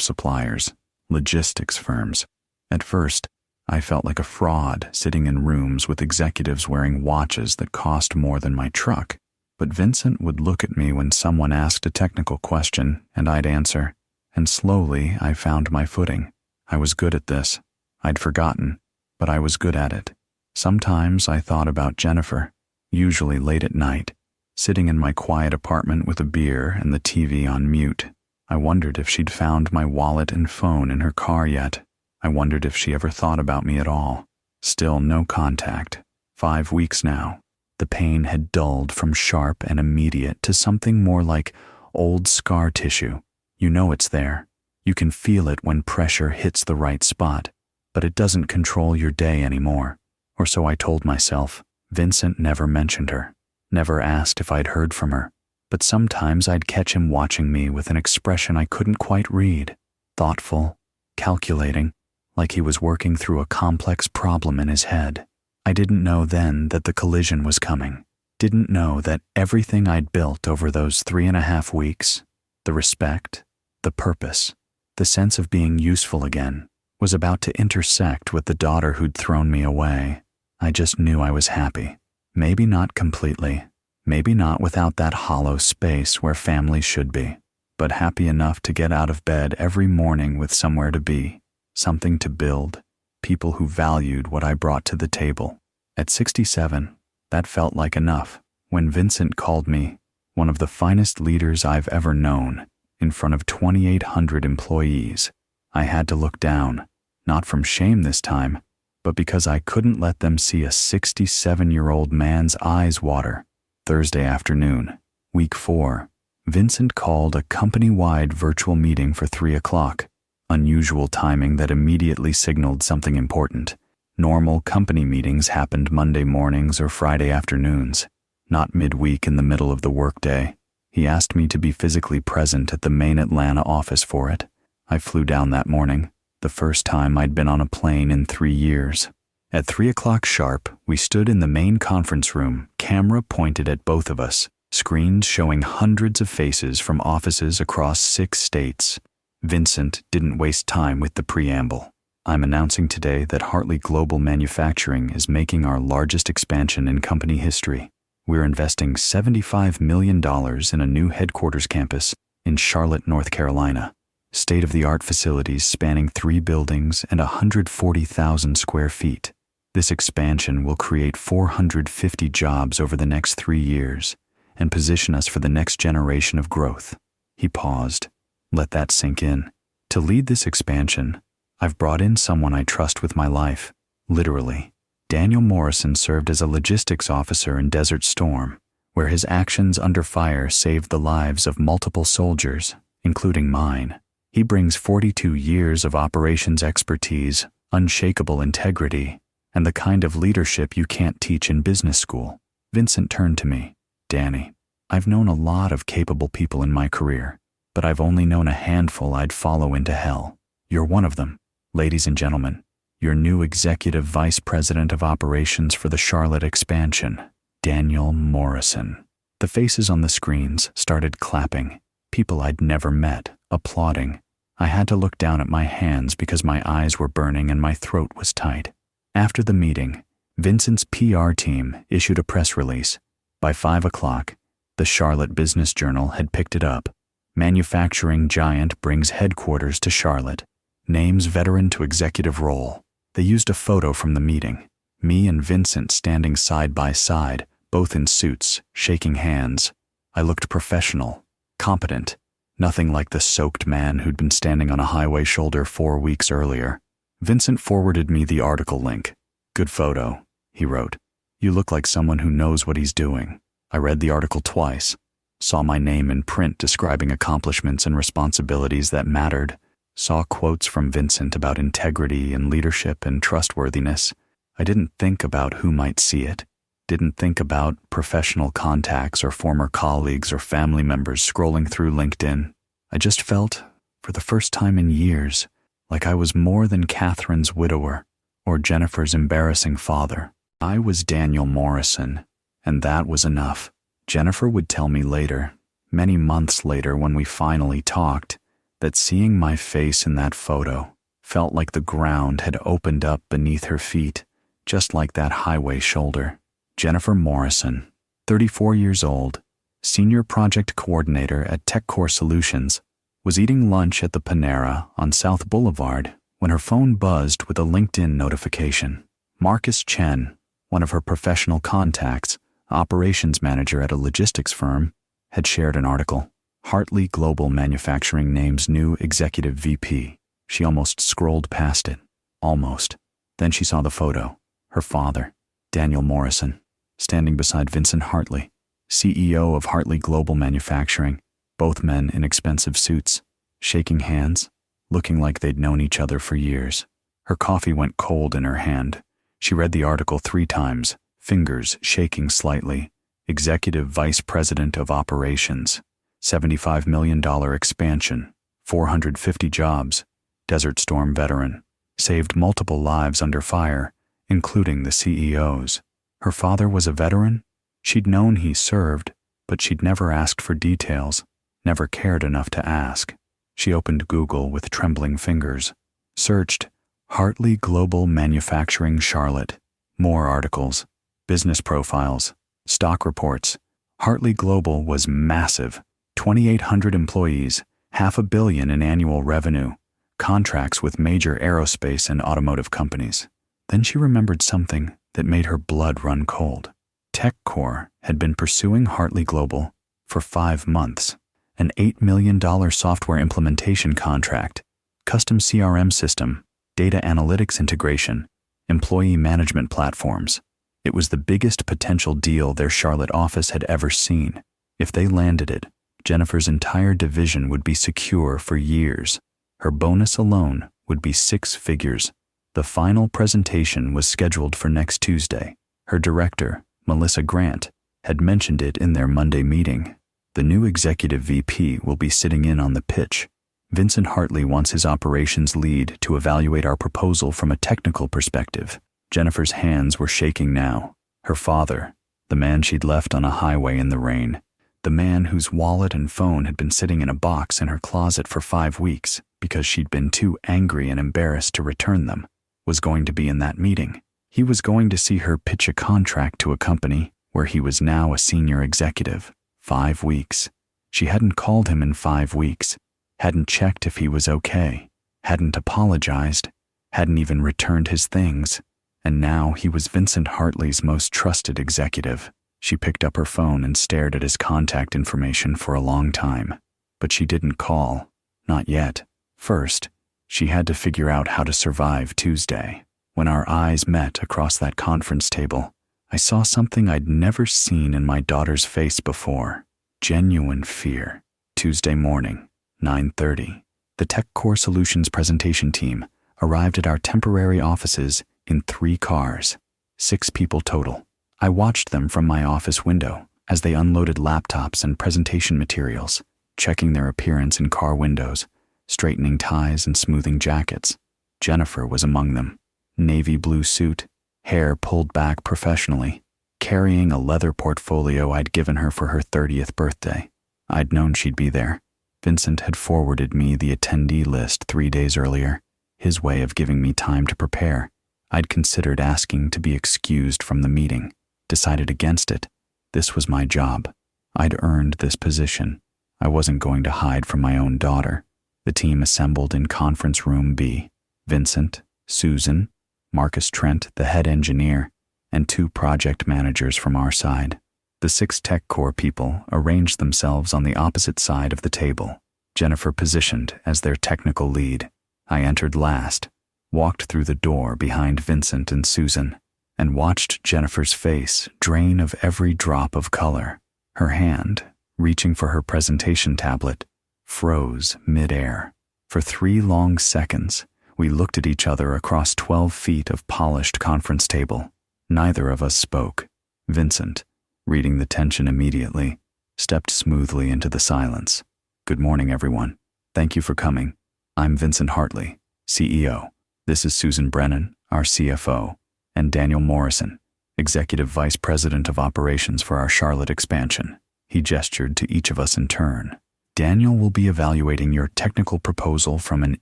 A: suppliers, logistics firms. At first, I felt like a fraud sitting in rooms with executives wearing watches that cost more than my truck. But Vincent would look at me when someone asked a technical question, and I'd answer. And slowly, I found my footing. I was good at this. I'd forgotten, but I was good at it. Sometimes I thought about Jennifer, usually late at night, sitting in my quiet apartment with a beer and the TV on mute. I wondered if she'd found my wallet and phone in her car yet. I wondered if she ever thought about me at all. Still no contact. 5 weeks now. The pain had dulled from sharp and immediate to something more like old scar tissue. You know it's there. You can feel it when pressure hits the right spot, but it doesn't control your day anymore. Or so I told myself. Vincent never mentioned her, never asked if I'd heard from her, but sometimes I'd catch him watching me with an expression I couldn't quite read, thoughtful, calculating, like he was working through a complex problem in his head. I didn't know then that the collision was coming, didn't know that everything I'd built over those 3.5 weeks, the respect, the purpose, the sense of being useful again, was about to intersect with the daughter who'd thrown me away. I just knew I was happy. Maybe not completely, maybe not without that hollow space where family should be, but happy enough to get out of bed every morning with somewhere to be, something to build, people who valued what I brought to the table. At 67, that felt like enough. When Vincent called me one of the finest leaders I've ever known in front of 2,800 employees, I had to look down. Not from shame this time, but because I couldn't let them see a 67-year-old man's eyes water. Thursday afternoon, week 4, Vincent called a company-wide virtual meeting for 3 o'clock. Unusual timing that immediately signaled something important. Normal company meetings happened Monday mornings or Friday afternoons, not midweek in the middle of the workday. He asked me to be physically present at the main Atlanta office for it. I flew down that morning, the first time I'd been on a plane in 3 years. At 3 o'clock sharp, we stood in the main conference room, camera pointed at both of us, screens showing hundreds of faces from offices across 6 states. Vincent didn't waste time with the preamble. I'm announcing today that Hartley Global Manufacturing is making our largest expansion in company history. We're investing $75 million in a new headquarters campus in Charlotte, North Carolina. State-of-the-art facilities spanning 3 buildings and 140,000 square feet. This expansion will create 450 jobs over the next 3 years and position us for the next generation of growth. He paused. Let that sink in. To lead this expansion, I've brought in someone I trust with my life, literally. Daniel Morrison served as a logistics officer in Desert Storm, where his actions under fire saved the lives of multiple soldiers, including mine. He brings 42 years of operations expertise, unshakable integrity, and the kind of leadership you can't teach in business school. Vincent turned to me. Danny, I've known a lot of capable people in my career, but I've only known a handful I'd follow into hell. You're one of them. Ladies and gentlemen, your new Executive Vice President of Operations for the Charlotte expansion, Daniel Morrison. The faces on the screens started clapping, people I'd never met, applauding. I had to look down at my hands because my eyes were burning and my throat was tight. After the meeting, Vincent's PR team issued a press release. By 5 o'clock, the Charlotte Business Journal had picked it up. Manufacturing giant brings headquarters to Charlotte. Names veteran to executive role. They used a photo from the meeting. Me and Vincent standing side by side, both in suits, shaking hands. I looked professional, competent, nothing like the soaked man who'd been standing on a highway shoulder 4 weeks earlier. Vincent forwarded me the article link. Good photo, he wrote. You look like someone who knows what he's doing. I read the article twice, saw my name in print describing accomplishments and responsibilities that mattered, saw quotes from Vincent about integrity and leadership and trustworthiness. I didn't think about who might see it, didn't think about professional contacts or former colleagues or family members scrolling through LinkedIn. I just felt, for the first time in years, like I was more than Catherine's widower or Jennifer's embarrassing father. I was Daniel Morrison, and that was enough. Jennifer would tell me later, many months later when we finally talked, that seeing my face in that photo felt like the ground had opened up beneath her feet, just like that highway shoulder. Jennifer Morrison, 34 years old, senior project coordinator at TechCore Solutions, was eating lunch at the Panera on South Boulevard when her phone buzzed with a LinkedIn notification. Marcus Chen, one of her professional contacts, operations manager at a logistics firm, had shared an article. Hartley Global Manufacturing names new executive VP. She almost scrolled past it. Almost. Then she saw the photo. Her father, Daniel Morrison, standing beside Vincent Hartley, CEO of Hartley Global Manufacturing, both men in expensive suits, shaking hands, looking like they'd known each other for years. Her coffee went cold in her hand. She read the article 3 times, fingers shaking slightly. Executive Vice President of Operations. $75 million expansion, 450 jobs, Desert Storm veteran, saved multiple lives under fire, including the CEO's. Her father was a veteran? She'd known he served, but she'd never asked for details, never cared enough to ask. She opened Google with trembling fingers, searched Hartley Global Manufacturing Charlotte, more articles, business profiles, stock reports. Hartley Global was massive. 2,800 employees, $500 million in annual revenue, contracts with major aerospace and automotive companies. Then she remembered something that made her blood run cold. TechCore had been pursuing Hartley Global for 5 months, an $8 million software implementation contract, custom CRM system, data analytics integration, employee management platforms. It was the biggest potential deal their Charlotte office had ever seen. If they landed it, Jennifer's entire division would be secure for years. Her bonus alone would be 6 figures. The final presentation was scheduled for next Tuesday. Her director, Melissa Grant, had mentioned it in their Monday meeting. The new executive VP will be sitting in on the pitch. Vincent Hartley wants his operations lead to evaluate our proposal from a technical perspective. Jennifer's hands were shaking now. Her father, the man she'd left on a highway in the rain, the man whose wallet and phone had been sitting in a box in her closet for 5 weeks because she'd been too angry and embarrassed to return them, was going to be in that meeting. He was going to see her pitch a contract to a company where he was now a senior executive. 5 weeks. She hadn't called him in 5 weeks, hadn't checked if he was okay, hadn't apologized, hadn't even returned his things. And now he was Vincent Hartley's most trusted executive. She picked up her phone and stared at his contact information for a long time. But she didn't call. Not yet. First, she had to figure out how to survive Tuesday. When our eyes met across that conference table, I saw something I'd never seen in my daughter's face before. Genuine fear. Tuesday morning, 9:30. The Tech Core Solutions presentation team arrived at our temporary offices in 3 cars, 6 people total. I watched them from my office window as they unloaded laptops and presentation materials, checking their appearance in car windows, straightening ties and smoothing jackets. Jennifer was among them. Navy blue suit, hair pulled back professionally, carrying a leather portfolio I'd given her for her 30th birthday. I'd known she'd be there. Vincent had forwarded me the attendee list 3 days earlier, his way of giving me time to prepare. I'd considered asking to be excused from the meeting, decided against it. This was my job. I'd earned this position. I wasn't going to hide from my own daughter. The team assembled in conference room B. Vincent, Susan, Marcus Trent, the head engineer, and 2 project managers from our side. The 6 Tech Core people arranged themselves on the opposite side of the table, Jennifer positioned as their technical lead. I entered last, walked through the door behind Vincent and Susan, and watched Jennifer's face drain of every drop of color. Her hand, reaching for her presentation tablet, froze mid-air. For 3 long seconds, we looked at each other across 12 feet of polished conference table. Neither of us spoke. Vincent, reading the tension immediately, stepped smoothly into the silence. "Good morning, everyone. Thank you for coming. I'm Vincent Hartley, CEO. This is Susan Brennan, our CFO, and Daniel Morrison, Executive Vice President of Operations for our Charlotte expansion." He gestured to each of us in turn. "Daniel will be evaluating your technical proposal from an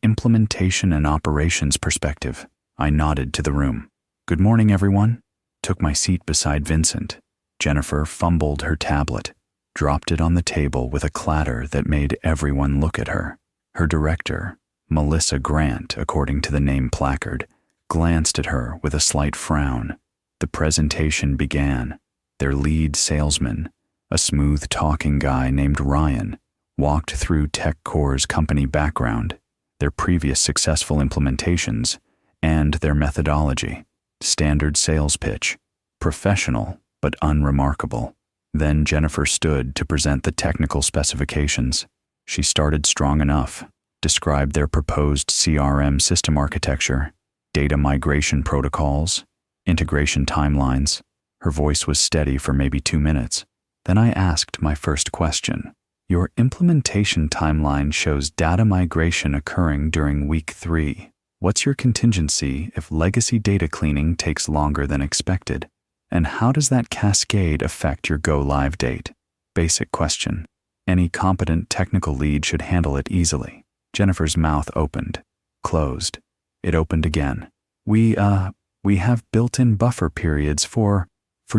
A: implementation and operations perspective." I nodded to the room. "Good morning, everyone." Took my seat beside Vincent. Jennifer fumbled her tablet, dropped it on the table with a clatter that made everyone look at her. Her director, Melissa Grant, according to the name placard, glanced at her with a slight frown. The presentation began. Their lead salesman, a smooth-talking guy named Ryan, walked through Tech Core's company background, their previous successful implementations, and their methodology. Standard sales pitch, professional but unremarkable. Then Jennifer stood to present the technical specifications. She started strong enough, described their proposed CRM system architecture, data migration protocols, integration timelines. Her voice was steady for maybe 2 minutes. Then I asked my first question. "Your implementation timeline shows data migration occurring during week 3. What's your contingency if legacy data cleaning takes longer than expected? And how does that cascade affect your go-live date?" Basic question. Any competent technical lead should handle it easily. Jennifer's mouth opened, closed. It opened again. We have built-in buffer periods for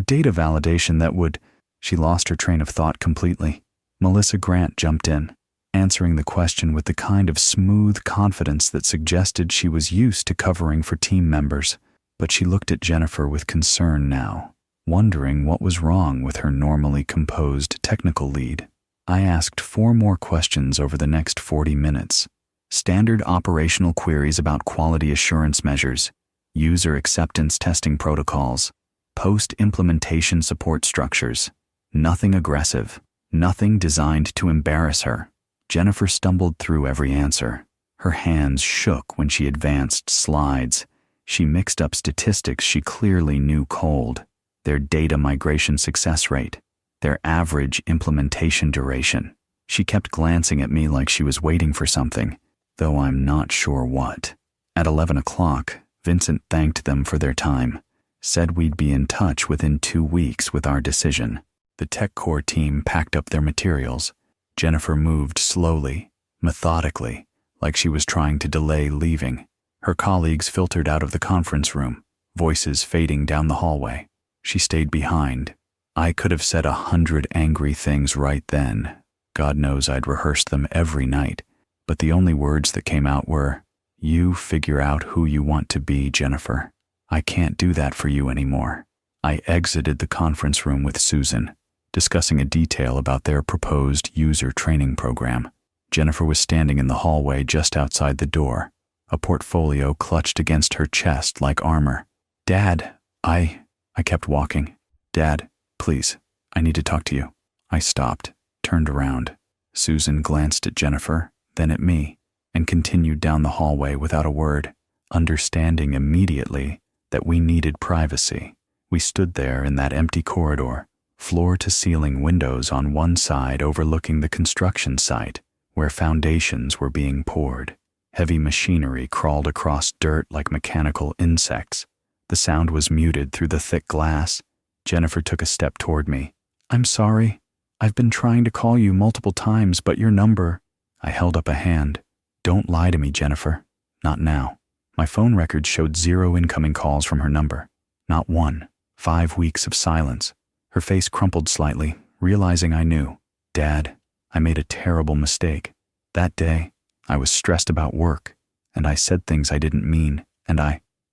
A: data validation that would..." She lost her train of thought completely. Melissa Grant jumped in, answering the question with the kind of smooth confidence that suggested she was used to covering for team members. But she looked at Jennifer with concern now, wondering what was wrong with her normally composed technical lead. I asked 4 more questions over the next 40 minutes. standard operational queries about quality assurance measures, user acceptance testing protocols, post-implementation support structures. Nothing aggressive, nothing designed to embarrass her. Jennifer stumbled through every answer. Her hands shook when she advanced slides. She mixed up statistics she clearly knew cold: their data migration success rate, their average implementation duration. She kept glancing at me like she was waiting for something, though I'm not sure what. At 11 o'clock, Vincent thanked them for their time, said we'd be in touch within 2 weeks with our decision. The tech core team packed up their materials. Jennifer moved slowly, methodically, like she was trying to delay leaving. Her colleagues filtered out of the conference room, voices fading down the hallway. She stayed behind. I could have said 100 angry things right then. God knows I'd rehearsed them every night, but the only words that came out were, "You figure out who you want to be, Jennifer. I can't do that for you anymore." I exited the conference room with Susan, discussing a detail about their proposed user training program. Jennifer was standing in the hallway just outside the door, a portfolio clutched against her chest like armor. "Dad, I kept walking. "Dad, please, I need to talk to you." I stopped, turned around. Susan glanced at Jennifer, then at me, and continued down the hallway without a word, understanding immediately that we needed privacy. We stood there in that empty corridor, floor-to-ceiling windows on one side overlooking the construction site, where foundations were being poured. Heavy machinery crawled across dirt like mechanical insects. The sound was muted through the thick glass. Jennifer took a step toward me. "I'm sorry. I've been trying to call you multiple times, but your number..." I held up a hand. "Don't lie to me, Jennifer. Not now." My phone records showed 0 incoming calls from her number. Not one. 5 weeks of silence. Her face crumpled slightly, realizing I knew. "Dad, I made a terrible mistake. That day, I was stressed about work, and I said things I didn't mean, and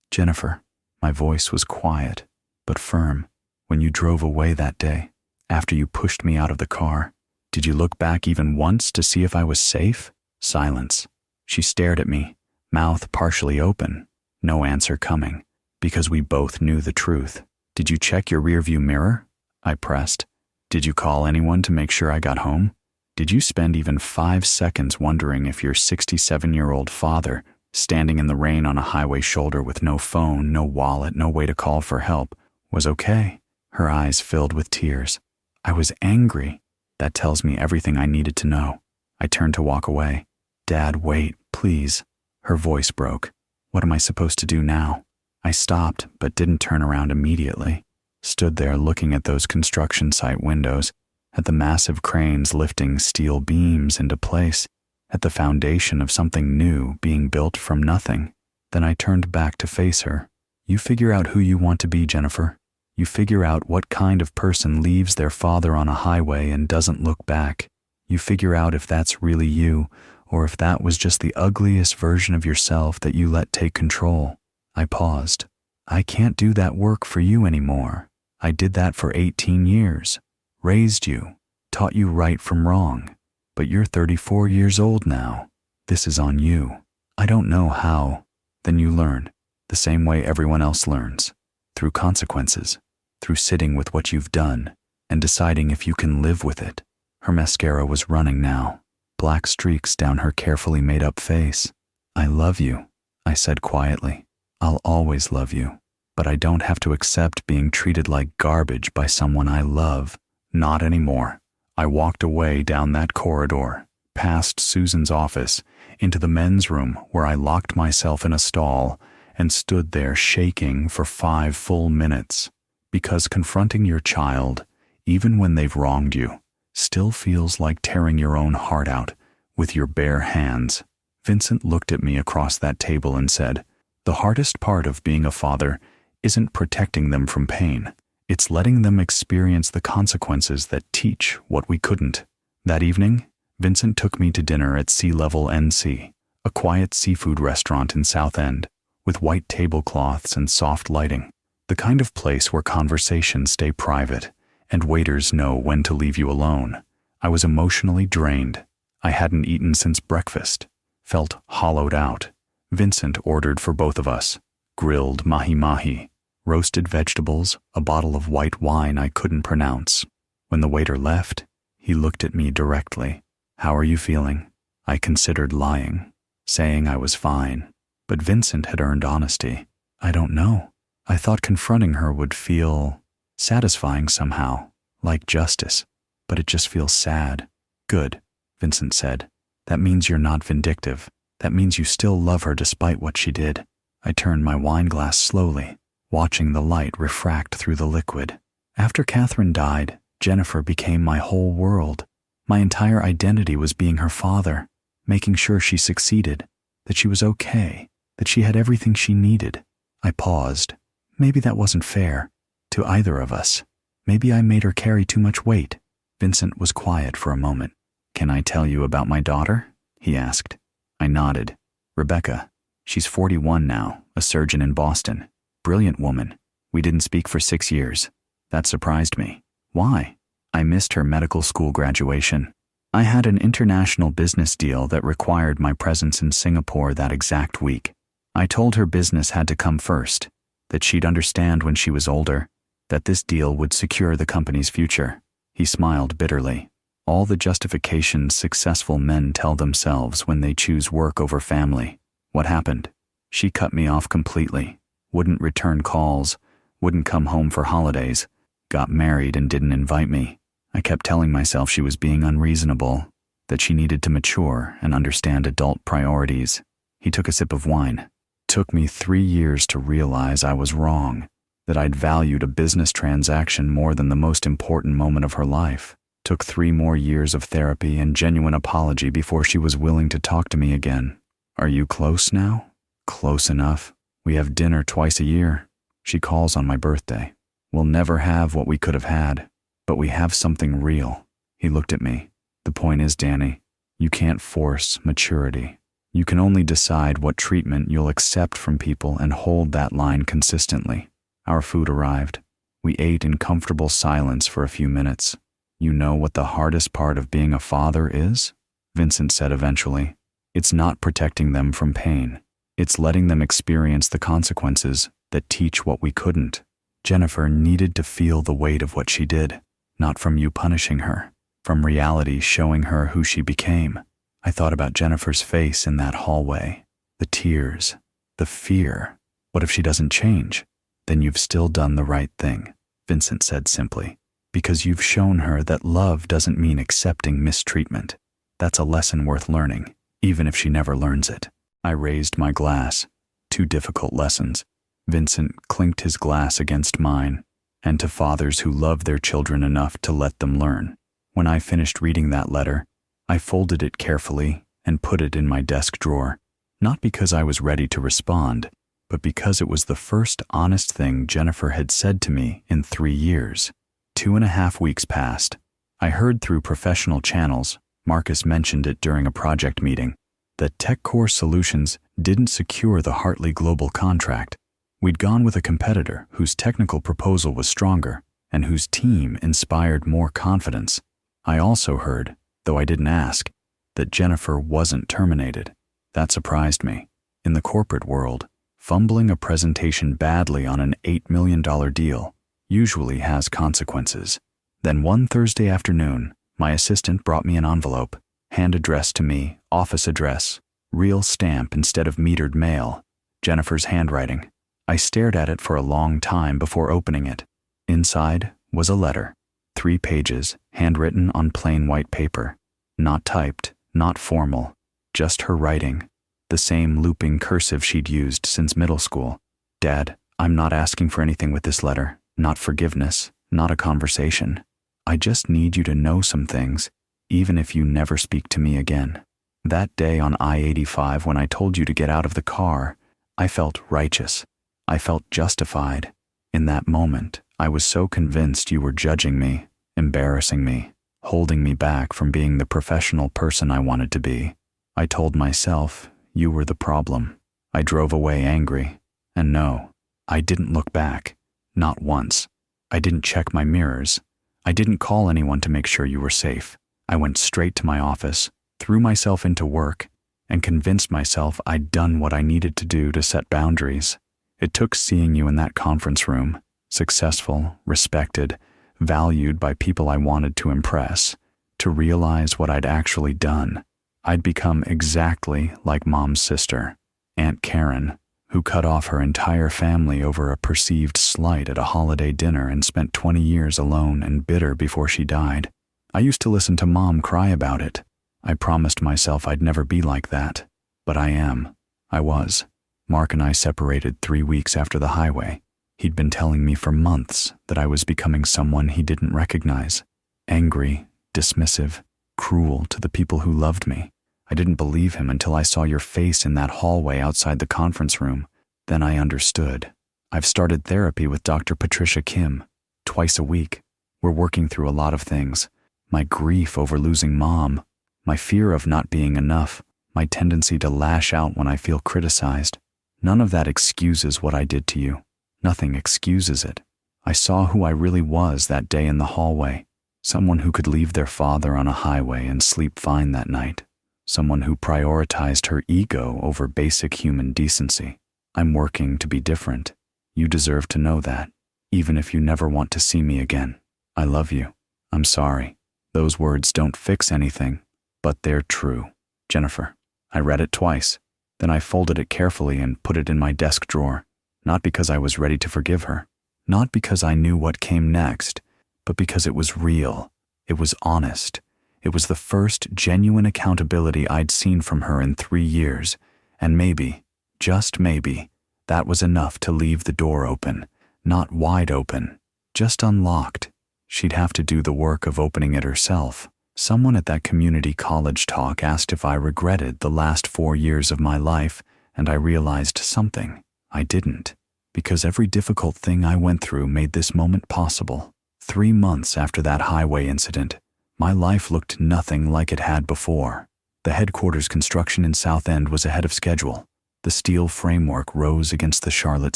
A: Jennifer," my voice was quiet, but firm, "when you drove away that day, after you pushed me out of the car, did you look back even once to see if I was safe?" Silence. She stared at me, mouth partially open, no answer coming, because we both knew the truth. "Did you check your rearview mirror?" I pressed. "Did you call anyone to make sure I got home? Did you spend even 5 seconds wondering if your 67-year-old father, standing in the rain on a highway shoulder with no phone, no wallet, no way to call for help, was okay?" Her eyes filled with tears. I was angry. That tells me everything I needed to know. I turned to walk away. "Dad, wait, please." Her voice broke. "What am I supposed to do now?" I stopped, but didn't turn around immediately. Stood there looking at those construction site windows, at the massive cranes lifting steel beams into place, at the foundation of something new being built from nothing. Then I turned back to face her. "You figure out who you want to be, Jennifer. You figure out what kind of person leaves their father on a highway and doesn't look back. You figure out if that's really you, or if that was just the ugliest version of yourself that you let take control." I paused. "I can't do that work for you anymore. I did that for 18 years. Raised you, taught you right from wrong. But you're 34 years old now. This is on you. I don't know how." Then you learn, the same way everyone else learns. Through consequences. Through sitting with what you've done, and deciding if you can live with it. Her mascara was running now, black streaks down her carefully made-up face. "I love you," I said quietly. "I'll always love you. But I don't have to accept being treated like garbage by someone I love. Not anymore." I walked away down that corridor, past Susan's office, into the men's room where I locked myself in a stall and stood there shaking for 5 full minutes. Because confronting your child, even when they've wronged you, still feels like tearing your own heart out with your bare hands. Vincent looked at me across that table and said, "The hardest part of being a father isn't protecting them from pain. It's letting them experience the consequences that teach what we couldn't." That evening, Vincent took me to dinner at Sea Level NC, a quiet seafood restaurant in South End, with white tablecloths and soft lighting, the kind of place where conversations stay private and waiters know when to leave you alone. I was emotionally drained. I hadn't eaten since breakfast. felt hollowed out. Vincent ordered for both of us: grilled mahi-mahi, roasted vegetables, a bottle of white wine I couldn't pronounce. When the waiter left, he looked at me directly. "How are you feeling?" I considered lying, saying I was fine, but Vincent had earned honesty. "I don't know. I thought confronting her would feel satisfying somehow, like justice, but it just feels sad." "Good," Vincent said. "That means you're not vindictive. That means you still love her despite what she did." I turned my wine glass slowly, watching the light refract through the liquid. After Catherine died, Jennifer became my whole world. My entire identity was being her father, making sure she succeeded, that she was okay, that she had everything she needed. I paused. Maybe that wasn't fair to either of us. Maybe I made her carry too much weight. Vincent was quiet for a moment. "Can I tell you about my daughter?" he asked. I nodded. "Rebecca. She's 41 now, a surgeon in Boston. Brilliant woman. We didn't speak for 6 years. That surprised me." "Why?" "I missed her medical school graduation. I had an international business deal that required my presence in Singapore that exact week. I told her business had to come first, that she'd understand when she was older, that this deal would secure the company's future." He smiled bitterly. All the justifications successful men tell themselves when they choose work over family. What happened? She cut me off completely, wouldn't return calls, wouldn't come home for holidays, got married and didn't invite me. I kept telling myself she was being unreasonable, that she needed to mature and understand adult priorities. He took a sip of wine. Took me 3 years to realize I was wrong, that I'd valued a business transaction more than the most important moment of her life. Took 3 more years of therapy and genuine apology before she was willing to talk to me again. "Are you close now?" "Close enough. We have dinner twice a year. She calls on my birthday. We'll never have what we could have had, but we have something real." He looked at me. "The point is, Danny, you can't force maturity. You can only decide what treatment you'll accept from people and hold that line consistently." Our food arrived. We ate in comfortable silence for a few minutes. "You know what the hardest part of being a father is?" Vincent said eventually. "It's not protecting them from pain. It's letting them experience the consequences that teach what we couldn't." Jennifer needed to feel the weight of what she did, not from you punishing her, from reality showing her who she became. I thought about Jennifer's face in that hallway, the tears, the fear. What if she doesn't change? "Then you've still done the right thing," Vincent said simply, "because you've shown her that love doesn't mean accepting mistreatment. That's a lesson worth learning, even if she never learns it." I raised my glass. 2 difficult lessons. Vincent clinked his glass against mine, and to fathers who love their children enough to let them learn. When I finished reading that letter, I folded it carefully and put it in my desk drawer, not because I was ready to respond, but because it was the first honest thing Jennifer had said to me in 3 years. 2.5 weeks passed. I heard through professional channels, Marcus mentioned it during a project meeting, that TechCore Solutions didn't secure the Hartley Global contract. We'd gone with a competitor whose technical proposal was stronger and whose team inspired more confidence. I also heard, though I didn't ask, that Jennifer wasn't terminated. That surprised me. In the corporate world, fumbling a presentation badly on an $8 million deal usually has consequences. Then one Thursday afternoon, my assistant brought me an envelope, hand addressed to me, office address, real stamp instead of metered mail, Jennifer's handwriting. I stared at it for a long time before opening it. Inside was a letter, 3 pages, handwritten on plain white paper. Not typed, not formal, just her writing, the same looping cursive she'd used since middle school. "Dad, I'm not asking for anything with this letter, not forgiveness, not a conversation. I just need you to know some things, even if you never speak to me again." That day on I-85 when I told you to get out of the car, I felt righteous. I felt justified. In that moment, I was so convinced you were judging me, embarrassing me, holding me back from being the professional person I wanted to be. I told myself you were the problem. I drove away angry. And no, I didn't look back. Not once. I didn't check my mirrors. I didn't call anyone to make sure you were safe. I went straight to my office, threw myself into work, and convinced myself I'd done what I needed to do to set boundaries. It took seeing you in that conference room, successful, respected, valued by people I wanted to impress, to realize what I'd actually done. I'd become exactly like Mom's sister, Aunt Karen, who cut off her entire family over a perceived slight at a holiday dinner and spent 20 years alone and bitter before she died. I used to listen to Mom cry about it. I promised myself I'd never be like that, but I am. I was. Mark and I separated 3 weeks after the highway. He'd been telling me for months that I was becoming someone he didn't recognize. Angry, dismissive, cruel to the people who loved me. I didn't believe him until I saw your face in that hallway outside the conference room. Then I understood. I've started therapy with Dr. Patricia Kim, twice a week. We're working through a lot of things. My grief over losing Mom, my fear of not being enough, my tendency to lash out when I feel criticized. None of that excuses what I did to you. Nothing excuses it. I saw who I really was that day in the hallway. Someone who could leave their father on a highway and sleep fine that night. Someone who prioritized her ego over basic human decency. I'm working to be different. You deserve to know that, even if you never want to see me again. I love you. I'm sorry. Those words don't fix anything, but they're true. Jennifer. I read it twice. Then I folded it carefully and put it in my desk drawer, not because I was ready to forgive her, not because I knew what came next, but because it was real. It was honest. It was the first genuine accountability I'd seen from her in 3 years, and maybe, just maybe, that was enough to leave the door open, not wide open, just unlocked. She'd have to do the work of opening it herself. Someone at that community college talk asked if I regretted the last 4 years of my life, and I realized something. I didn't, because every difficult thing I went through made this moment possible. 3 months after that highway incident, my life looked nothing like it had before. The headquarters construction in South End was ahead of schedule. The steel framework rose against the Charlotte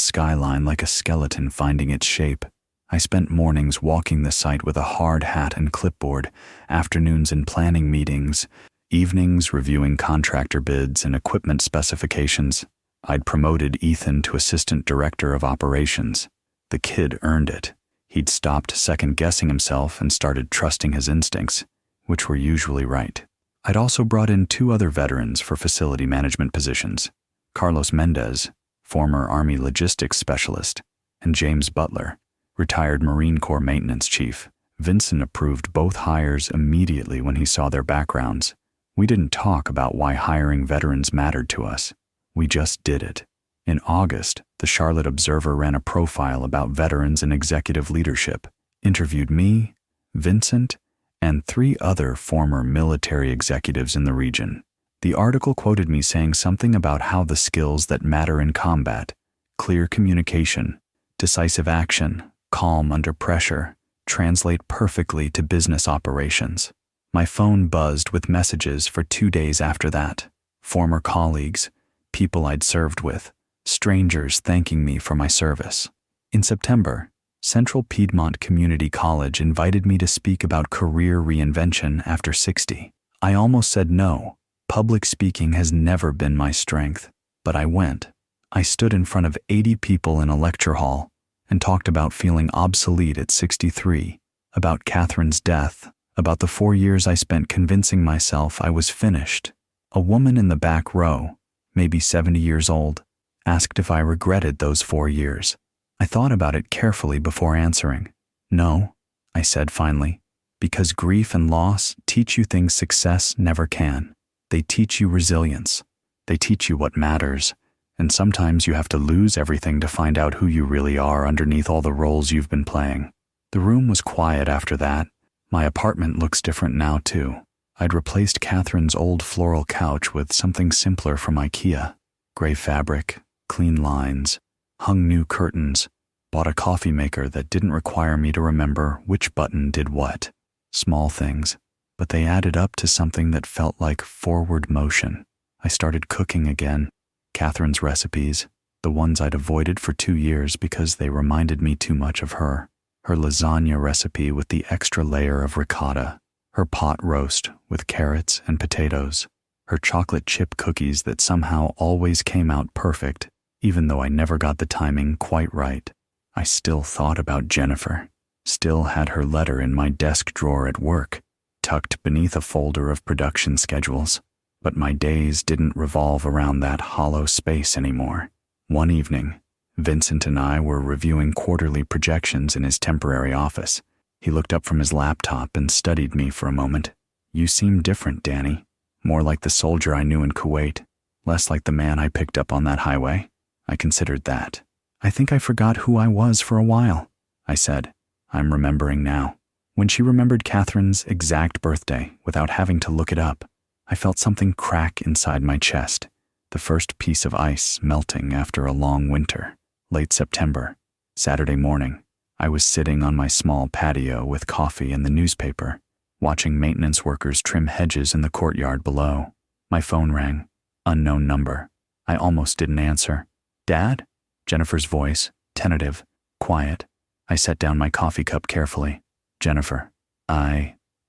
A: skyline like a skeleton finding its shape. I spent mornings walking the site with a hard hat and clipboard, afternoons in planning meetings, evenings reviewing contractor bids and equipment specifications. I'd promoted Ethan to assistant director of operations. The kid earned it. He'd stopped second-guessing himself and started trusting his instincts, which were usually right. I'd also brought in 2 other veterans for facility management positions, Carlos Mendez, former Army logistics specialist, and James Butler, retired Marine Corps maintenance chief. Vincent approved both hires immediately when he saw their backgrounds. We didn't talk about why hiring veterans mattered to us. We just did it. In August, the Charlotte Observer ran a profile about veterans in executive leadership, interviewed me, Vincent, and 3 other former military executives in the region. The article quoted me saying something about how the skills that matter in combat, clear communication, decisive action, calm under pressure, translate perfectly to business operations. My phone buzzed with messages for 2 days after that. Former colleagues, people I'd served with, strangers thanking me for my service. In September, Central Piedmont Community College invited me to speak about career reinvention after 60. I almost said no. Public speaking has never been my strength, but I went. I stood in front of 80 people in a lecture hall and talked about feeling obsolete at 63, about Catherine's death, about the 4 years I spent convincing myself I was finished. A woman in the back row, maybe 70 years old, asked if I regretted those 4 years. I thought about it carefully before answering. No, I said finally, because grief and loss teach you things success never can. They teach you resilience. They teach you what matters. And sometimes you have to lose everything to find out who you really are underneath all the roles you've been playing. The room was quiet after that. My apartment looks different now, too. I'd replaced Catherine's old floral couch with something simpler from IKEA. Gray fabric, clean lines, hung new curtains, bought a coffee maker that didn't require me to remember which button did what. Small things, but they added up to something that felt like forward motion. I started cooking again. Catherine's recipes, the ones I'd avoided for 2 years because they reminded me too much of her. Her lasagna recipe with the extra layer of ricotta, her pot roast with carrots and potatoes, her chocolate chip cookies that somehow always came out perfect, even though I never got the timing quite right. I still thought about Jennifer, still had her letter in my desk drawer at work, tucked beneath a folder of production schedules. But my days didn't revolve around that hollow space anymore. One evening, Vincent and I were reviewing quarterly projections in his temporary office. He looked up from his laptop and studied me for a moment. "You seem different, Danny. More like the soldier I knew in Kuwait, less like the man I picked up on that highway." I considered that. "I think I forgot who I was for a while," I said. "I'm remembering now." When she remembered Catherine's exact birthday without having to look it up, I felt something crack inside my chest, the first piece of ice melting after a long winter. Late September, Saturday morning, I was sitting on my small patio with coffee and the newspaper, watching maintenance workers trim hedges in the courtyard below. My phone rang. Unknown number. I almost didn't answer. "Dad?" Jennifer's voice, tentative, quiet. I set down my coffee cup carefully. "Jennifer,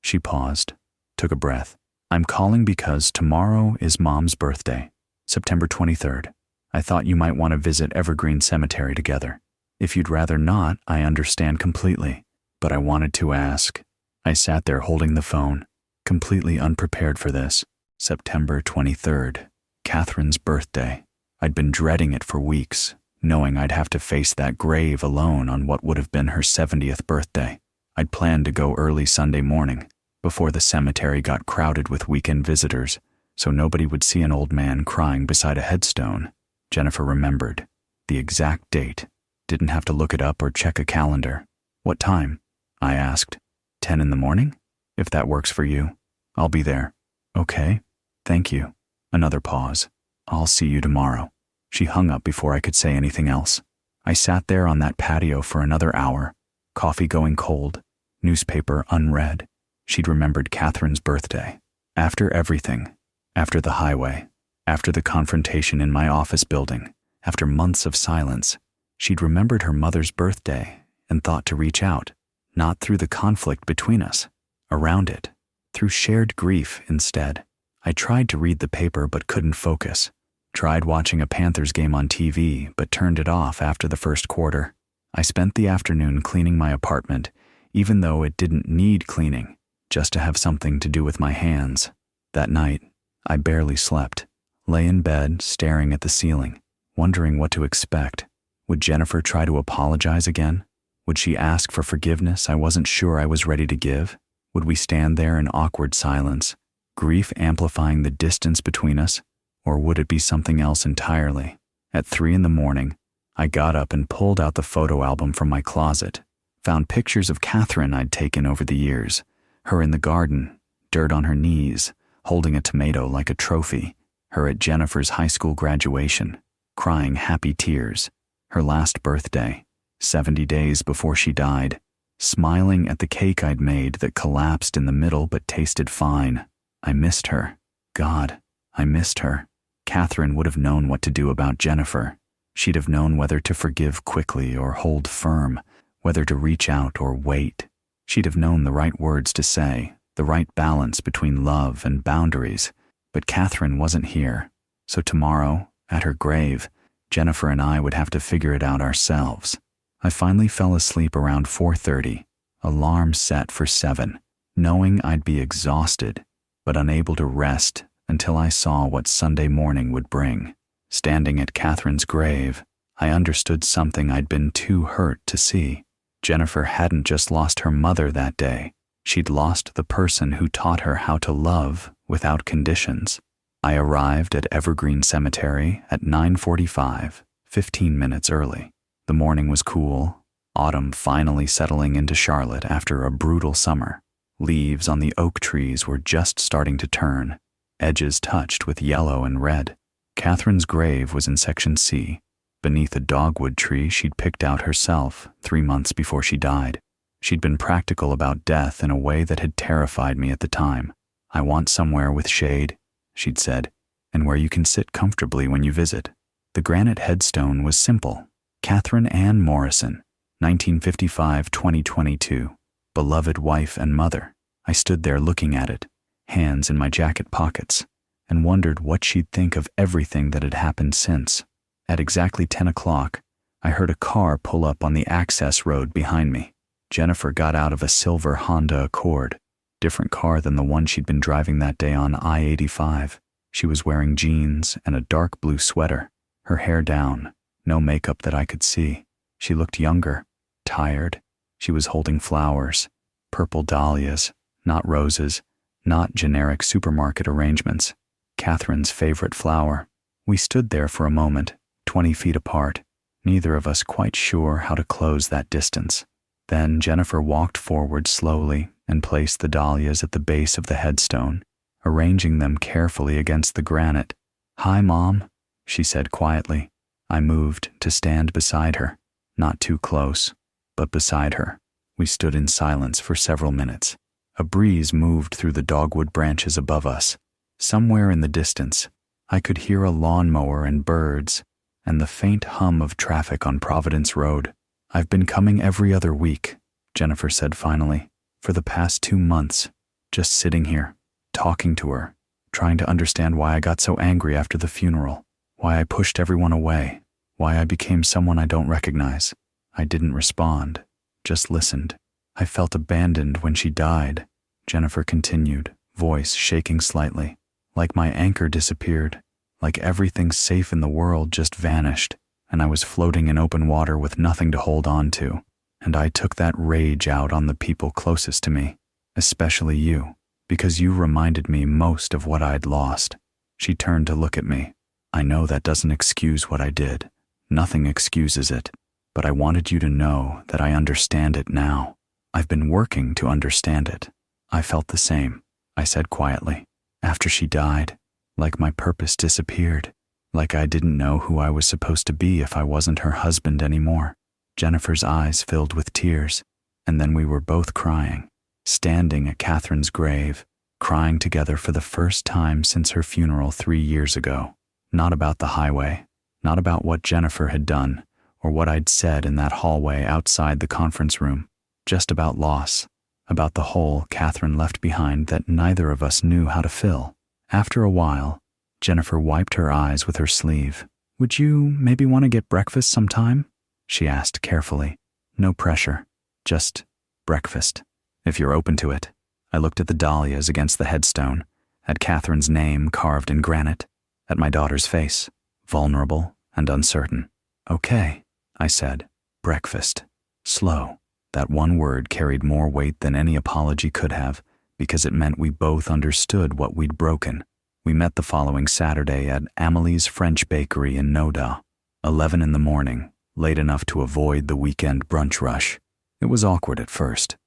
A: She paused, took a breath. "I'm calling because tomorrow is Mom's birthday, September 23rd. I thought you might want to visit Evergreen Cemetery together. If you'd rather not, I understand completely. But I wanted to ask." I sat there holding the phone, completely unprepared for this. September 23rd, Catherine's birthday. I'd been dreading it for weeks, knowing I'd have to face that grave alone on what would have been her 70th birthday. I'd planned to go early Sunday morning, before the cemetery got crowded with weekend visitors, so nobody would see an old man crying beside a headstone. Jennifer remembered the exact date. Didn't have to look it up or check a calendar. "What time?" I asked. 10 in the morning? If that works for you, I'll be there." "Okay, thank you." Another pause. "I'll see you tomorrow." She hung up before I could say anything else. I sat there on that patio for another hour, coffee going cold, newspaper unread. She'd remembered Catherine's birthday. After everything, after the highway, after the confrontation in my office building, after months of silence, she'd remembered her mother's birthday and thought to reach out, not through the conflict between us, around it, through shared grief instead. I tried to read the paper but couldn't focus. Tried watching a Panthers game on TV but turned it off after the first quarter. I spent the afternoon cleaning my apartment, even though it didn't need cleaning, just to have something to do with my hands. That night, I barely slept, lay in bed staring at the ceiling, wondering what to expect. Would Jennifer try to apologize again? Would she ask for forgiveness I wasn't sure I was ready to give? Would we stand there in awkward silence, grief amplifying the distance between us? Or would it be something else entirely? At 3 a.m, I got up and pulled out the photo album from my closet, found pictures of Catherine I'd taken over the years, her in the garden, dirt on her knees, holding a tomato like a trophy, her at Jennifer's high school graduation, crying happy tears, her last birthday, 70 days before she died, smiling at the cake I'd made that collapsed in the middle but tasted fine. I missed her. God, I missed her. Catherine would have known what to do about Jennifer. She'd have known whether to forgive quickly or hold firm, whether to reach out or wait. She'd have known the right words to say, the right balance between love and boundaries. But Catherine wasn't here, so tomorrow, at her grave, Jennifer and I would have to figure it out ourselves. I finally fell asleep around 4:30, alarm set for 7, knowing I'd be exhausted, but unable to rest until I saw what Sunday morning would bring. Standing at Catherine's grave, I understood something I'd been too hurt to see. Jennifer hadn't just lost her mother that day. She'd lost the person who taught her how to love without conditions. I arrived at Evergreen Cemetery at 9:45, 15 minutes early. The morning was cool, autumn finally settling into Charlotte after a brutal summer. Leaves on the oak trees were just starting to turn, edges touched with yellow and red. Catherine's grave was in Section C, beneath a dogwood tree she'd picked out herself 3 months before she died. She'd been practical about death in a way that had terrified me at the time. "I want somewhere with shade," she'd said, "and where you can sit comfortably when you visit." The granite headstone was simple. Catherine Ann Morrison, 1955-2022, beloved wife and mother. I stood there looking at it, hands in my jacket pockets, and wondered what she'd think of everything that had happened since. At exactly 10 o'clock, I heard a car pull up on the access road behind me. Jennifer got out of a silver Honda Accord, different car than the one she'd been driving that day on I-85. She was wearing jeans and a dark blue sweater, her hair down, no makeup that I could see. She looked younger, tired. She was holding flowers, purple dahlias, not roses, not generic supermarket arrangements. Catherine's favorite flower. We stood there for a moment, 20 feet apart, neither of us quite sure how to close that distance. Then Jennifer walked forward slowly and placed the dahlias at the base of the headstone, arranging them carefully against the granite. "Hi, Mom," she said quietly. I moved to stand beside her, not too close, but beside her. We stood in silence for several minutes. A breeze moved through the dogwood branches above us. Somewhere in the distance, I could hear a lawnmower and birds, and the faint hum of traffic on Providence Road. "I've been coming every other week," Jennifer said finally, "for the past 2 months, just sitting here, talking to her, trying to understand why I got so angry after the funeral, why I pushed everyone away, why I became someone I don't recognize. I didn't respond, just listened. I felt abandoned when she died," Jennifer continued, voice shaking slightly. "Like my anchor disappeared, like everything safe in the world just vanished, and I was floating in open water with nothing to hold on to. And I took that rage out on the people closest to me, especially you, because you reminded me most of what I'd lost." She turned to look at me. "I know that doesn't excuse what I did. Nothing excuses it. But I wanted you to know that I understand it now. I've been working to understand it." "I felt the same," I said quietly. "After she died, like my purpose disappeared, like I didn't know who I was supposed to be if I wasn't her husband anymore." Jennifer's eyes filled with tears, and then we were both crying, standing at Catherine's grave, crying together for the first time since her funeral 3 years ago. Not about the highway, not about what Jennifer had done, or what I'd said in that hallway outside the conference room, just about loss, about the hole Catherine left behind that neither of us knew how to fill. After a while, Jennifer wiped her eyes with her sleeve. "Would you maybe want to get breakfast sometime?" she asked carefully. "No pressure, just breakfast, if you're open to it." I looked at the dahlias against the headstone, at Catherine's name carved in granite, at my daughter's face, vulnerable and uncertain. "Okay," I said. "Breakfast. Slow." That one word carried more weight than any apology could have, because it meant we both understood what we'd broken. We met the following Saturday at Amelie's French Bakery in Noda, 11 in the morning, late enough to avoid the weekend brunch rush. It was awkward at first.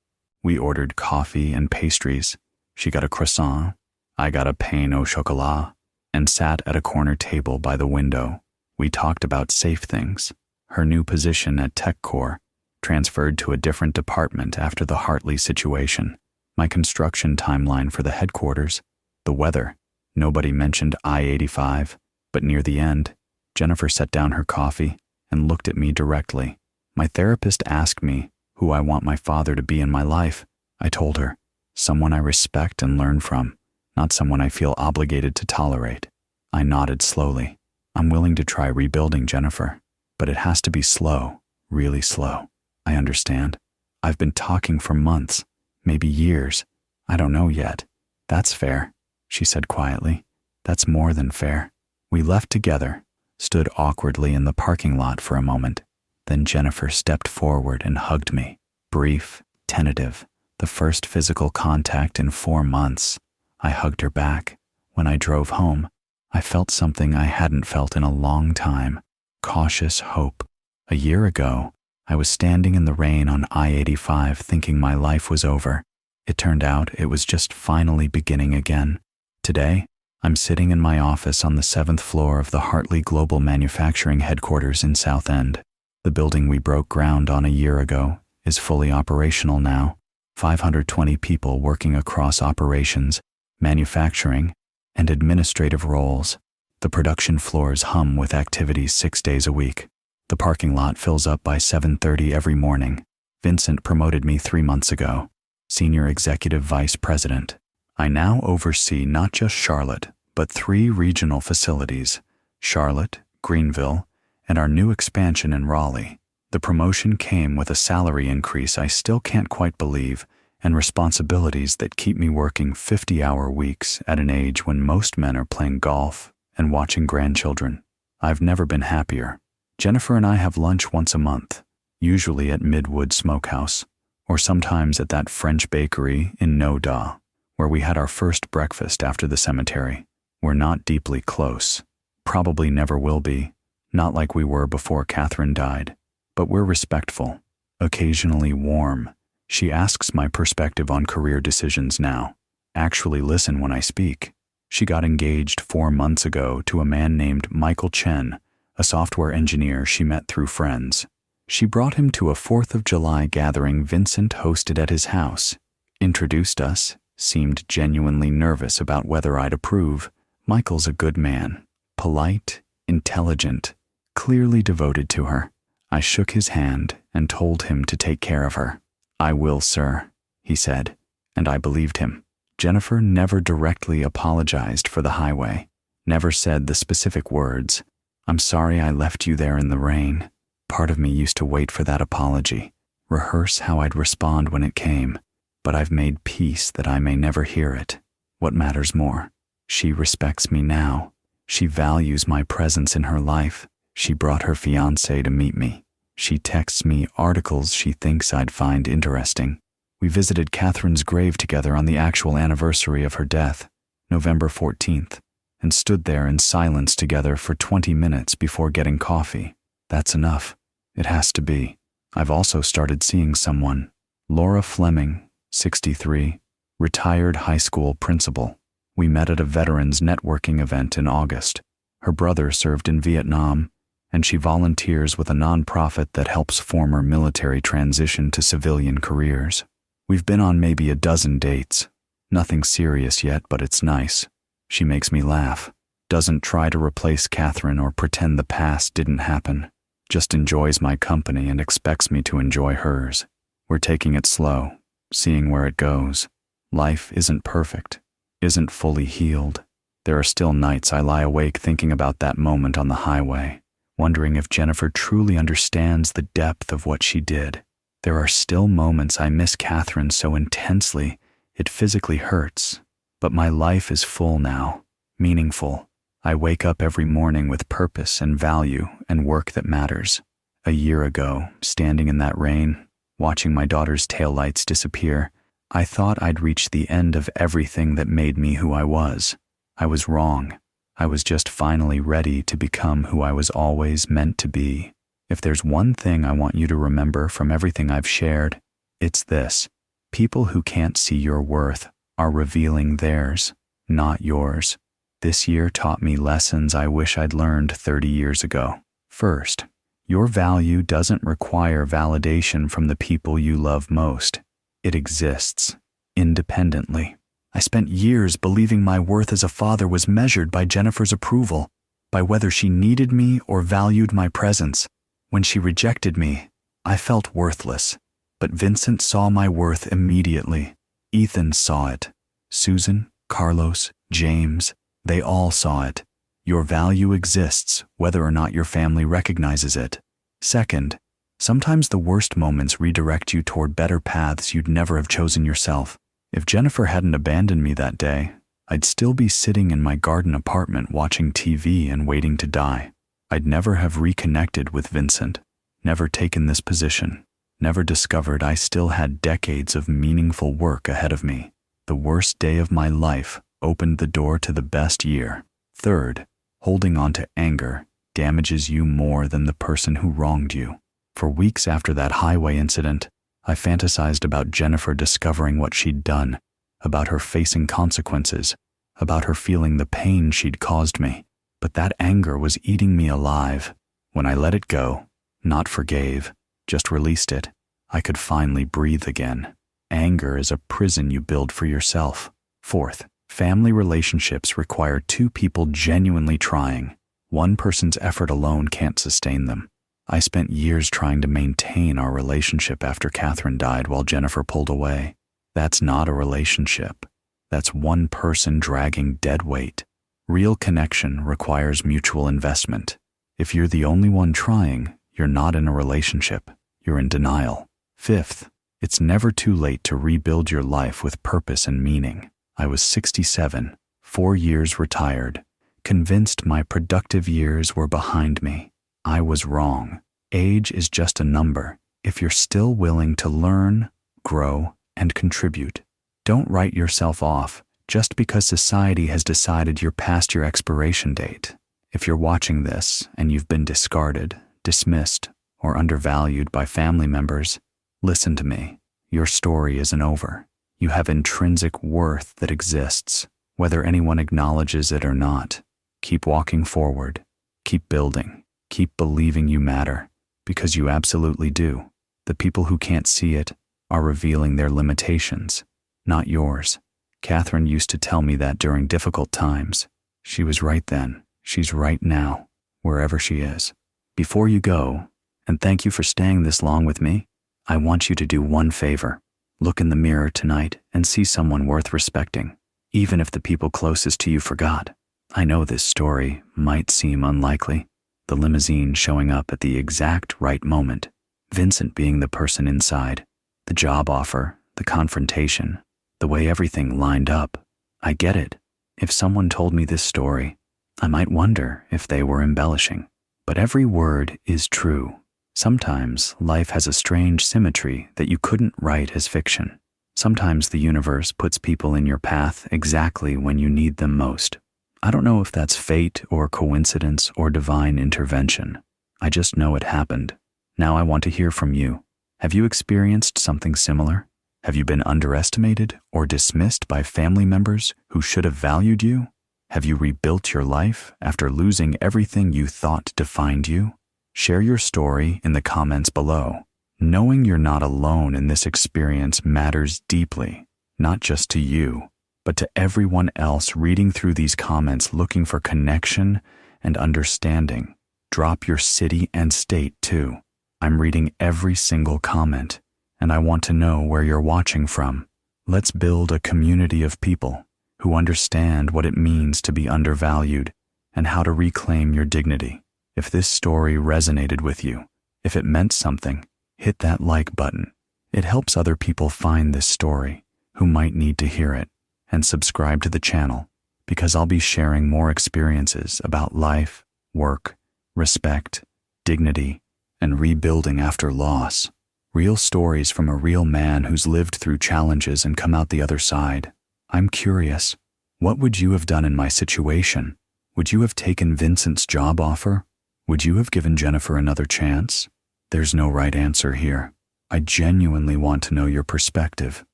A: We ordered coffee and pastries. She got a croissant, I got a pain au chocolat, and sat at a corner table by the window. We talked about safe things, her new position at TechCore, transferred to a different department after the Hartley situation, my construction timeline for the headquarters, the weather. Nobody mentioned I-85, but near the end, Jennifer set down her coffee and looked at me directly. "My therapist asked me who I want my father to be in my life," I told her. "Someone I respect and learn from, not someone I feel obligated to tolerate." I nodded slowly. "I'm willing to try rebuilding, Jennifer, but it has to be slow, really slow. I understand. I've been talking for months, maybe years. I don't know yet." "That's fair," she said quietly. "That's more than fair." We left together, stood awkwardly in the parking lot for a moment. Then Jennifer stepped forward and hugged me. Brief, tentative, the first physical contact in 4 months. I hugged her back. When I drove home, I felt something I hadn't felt in a long time. Cautious hope. A year ago, I was standing in the rain on I-85 thinking my life was over. It turned out it was just finally beginning again. Today, I'm sitting in my office on the 7th floor of the Hartley Global Manufacturing headquarters in South End. The building we broke ground on a year ago is fully operational now. 520 people working across operations, manufacturing, and administrative roles. The production floors hum with activities 6 days a week. The parking lot fills up by 7:30 every morning. Vincent promoted me 3 months ago, Senior Executive Vice President. I now oversee not just Charlotte, but 3 regional facilities: Charlotte, Greenville, and our new expansion in Raleigh. The promotion came with a salary increase I still can't quite believe, and responsibilities that keep me working 50-hour weeks at an age when most men are playing golf and watching grandchildren. I've never been happier. Jennifer and I have lunch once a month, usually at Midwood Smokehouse, or sometimes at that French bakery in Noda, where we had our first breakfast after the cemetery. We're not deeply close, probably never will be, not like we were before Catherine died, but we're respectful, occasionally warm. She asks my perspective on career decisions now, actually listen when I speak. She got engaged 4 months ago to a man named Michael Chen, a software engineer she met through friends. She brought him to a 4th of July gathering Vincent hosted at his house, introduced us, seemed genuinely nervous about whether I'd approve. Michael's a good man, polite, intelligent, clearly devoted to her. I shook his hand and told him to take care of her. "I will, sir," he said, and I believed him. Jennifer never directly apologized for the highway, never said the specific words, "I'm sorry I left you there in the rain." Part of me used to wait for that apology, rehearse how I'd respond when it came, but I've made peace that I may never hear it. What matters more? She respects me now. She values my presence in her life. She brought her fiancé to meet me. She texts me articles she thinks I'd find interesting. We visited Catherine's grave together on the actual anniversary of her death, November 14th, and stood there in silence together for 20 minutes before getting coffee. That's enough. It has to be. I've also started seeing someone. Laura Fleming, 63, retired high school principal. We met at a veterans networking event in August. Her brother served in Vietnam, and she volunteers with a nonprofit that helps former military transition to civilian careers. We've been on maybe a dozen dates. Nothing serious yet, but it's nice. She makes me laugh. Doesn't try to replace Catherine or pretend the past didn't happen. Just enjoys my company and expects me to enjoy hers. We're taking it slow, seeing where it goes. Life isn't perfect, isn't fully healed. There are still nights I lie awake thinking about that moment on the highway, wondering if Jennifer truly understands the depth of what she did. There are still moments I miss Catherine so intensely it physically hurts. But my life is full now, meaningful. I wake up every morning with purpose and value and work that matters. A year ago, standing in that rain, watching my daughter's taillights disappear, I thought I'd reached the end of everything that made me who I was. I was wrong. I was just finally ready to become who I was always meant to be. If there's one thing I want you to remember from everything I've shared, it's this: people who can't see your worth are revealing theirs, not yours. This year taught me lessons I wish I'd learned 30 years ago. First, your value doesn't require validation from the people you love most. It exists, independently. I spent years believing my worth as a father was measured by Jennifer's approval, by whether she needed me or valued my presence. When she rejected me, I felt worthless. But Vincent saw my worth immediately. Ethan saw it. Susan, Carlos, James, they all saw it. Your value exists, whether or not your family recognizes it. Second, sometimes the worst moments redirect you toward better paths you'd never have chosen yourself. If Jennifer hadn't abandoned me that day, I'd still be sitting in my garden apartment watching TV and waiting to die. I'd never have reconnected with Vincent, never taken this position, never discovered I still had decades of meaningful work ahead of me. The worst day of my life opened the door to the best year. Third, holding on to anger damages you more than the person who wronged you. For weeks after that highway incident, I fantasized about Jennifer discovering what she'd done, about her facing consequences, about her feeling the pain she'd caused me. But that anger was eating me alive. When I let it go, not forgave, just released it, I could finally breathe again. Anger is a prison you build for yourself. Fourth, family relationships require two people genuinely trying. One person's effort alone can't sustain them. I spent years trying to maintain our relationship after Catherine died while Jennifer pulled away. That's not a relationship. That's one person dragging dead weight. Real connection requires mutual investment. If you're the only one trying, you're not in a relationship. You're in denial. Fifth, it's never too late to rebuild your life with purpose and meaning. I was 67, 4 years retired, convinced my productive years were behind me. I was wrong. Age is just a number if you're still willing to learn, grow, and contribute. Don't write yourself off just because society has decided you're past your expiration date. If you're watching this and you've been discarded, dismissed, or undervalued by family members, listen to me. Your story isn't over. You have intrinsic worth that exists, whether anyone acknowledges it or not. Keep walking forward. Keep building. Keep believing you matter, because you absolutely do. The people who can't see it are revealing their limitations, not yours. Catherine used to tell me that during difficult times. She was right then. She's right now, wherever she is. Before you go, and thank you for staying this long with me, I want you to do one favor. Look in the mirror tonight and see someone worth respecting, even if the people closest to you forgot. I know this story might seem unlikely. The limousine showing up at the exact right moment, Vincent being the person inside, the job offer, the confrontation, the way everything lined up. I get it. If someone told me this story, I might wonder if they were embellishing. But every word is true. Sometimes life has a strange symmetry that you couldn't write as fiction. Sometimes the universe puts people in your path exactly when you need them most. I don't know if that's fate or coincidence or divine intervention. I just know it happened. Now I want to hear from you. Have you experienced something similar? Have you been underestimated or dismissed by family members who should have valued you? Have you rebuilt your life after losing everything you thought defined you? Share your story in the comments below. Knowing you're not alone in this experience matters deeply, not just to you, but to everyone else reading through these comments looking for connection and understanding. Drop your city and state too. I'm reading every single comment, and I want to know where you're watching from. Let's build a community of people who understand what it means to be undervalued and how to reclaim your dignity. If this story resonated with you, if it meant something, hit that like button. It helps other people find this story who might need to hear it. And subscribe to the channel, because I'll be sharing more experiences about life, work, respect, dignity, and rebuilding after loss. Real stories from a real man who's lived through challenges and come out the other side. I'm curious, what would you have done in my situation? Would you have taken Vincent's job offer? Would you have given Jennifer another chance? There's no right answer here. I genuinely want to know your perspective.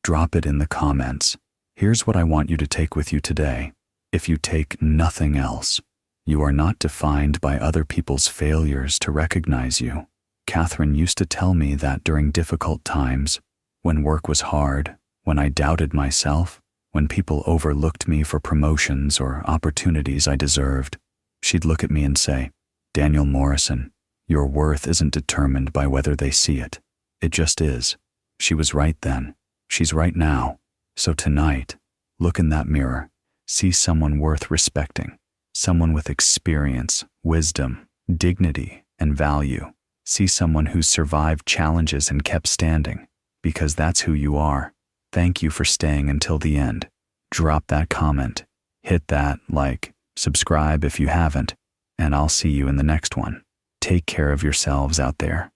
A: Drop it in the comments. Here's what I want you to take with you today. If you take nothing else, you are not defined by other people's failures to recognize you. Catherine used to tell me that during difficult times, when work was hard, when I doubted myself, when people overlooked me for promotions or opportunities I deserved, she'd look at me and say, "Daniel Morrison, your worth isn't determined by whether they see it. It just is." She was right then. She's right now. So tonight, look in that mirror. See someone worth respecting. Someone with experience, wisdom, dignity, and value. See someone who's survived challenges and kept standing, because that's who you are. Thank you for staying until the end. Drop that comment, hit that like, subscribe if you haven't, and I'll see you in the next one. Take care of yourselves out there.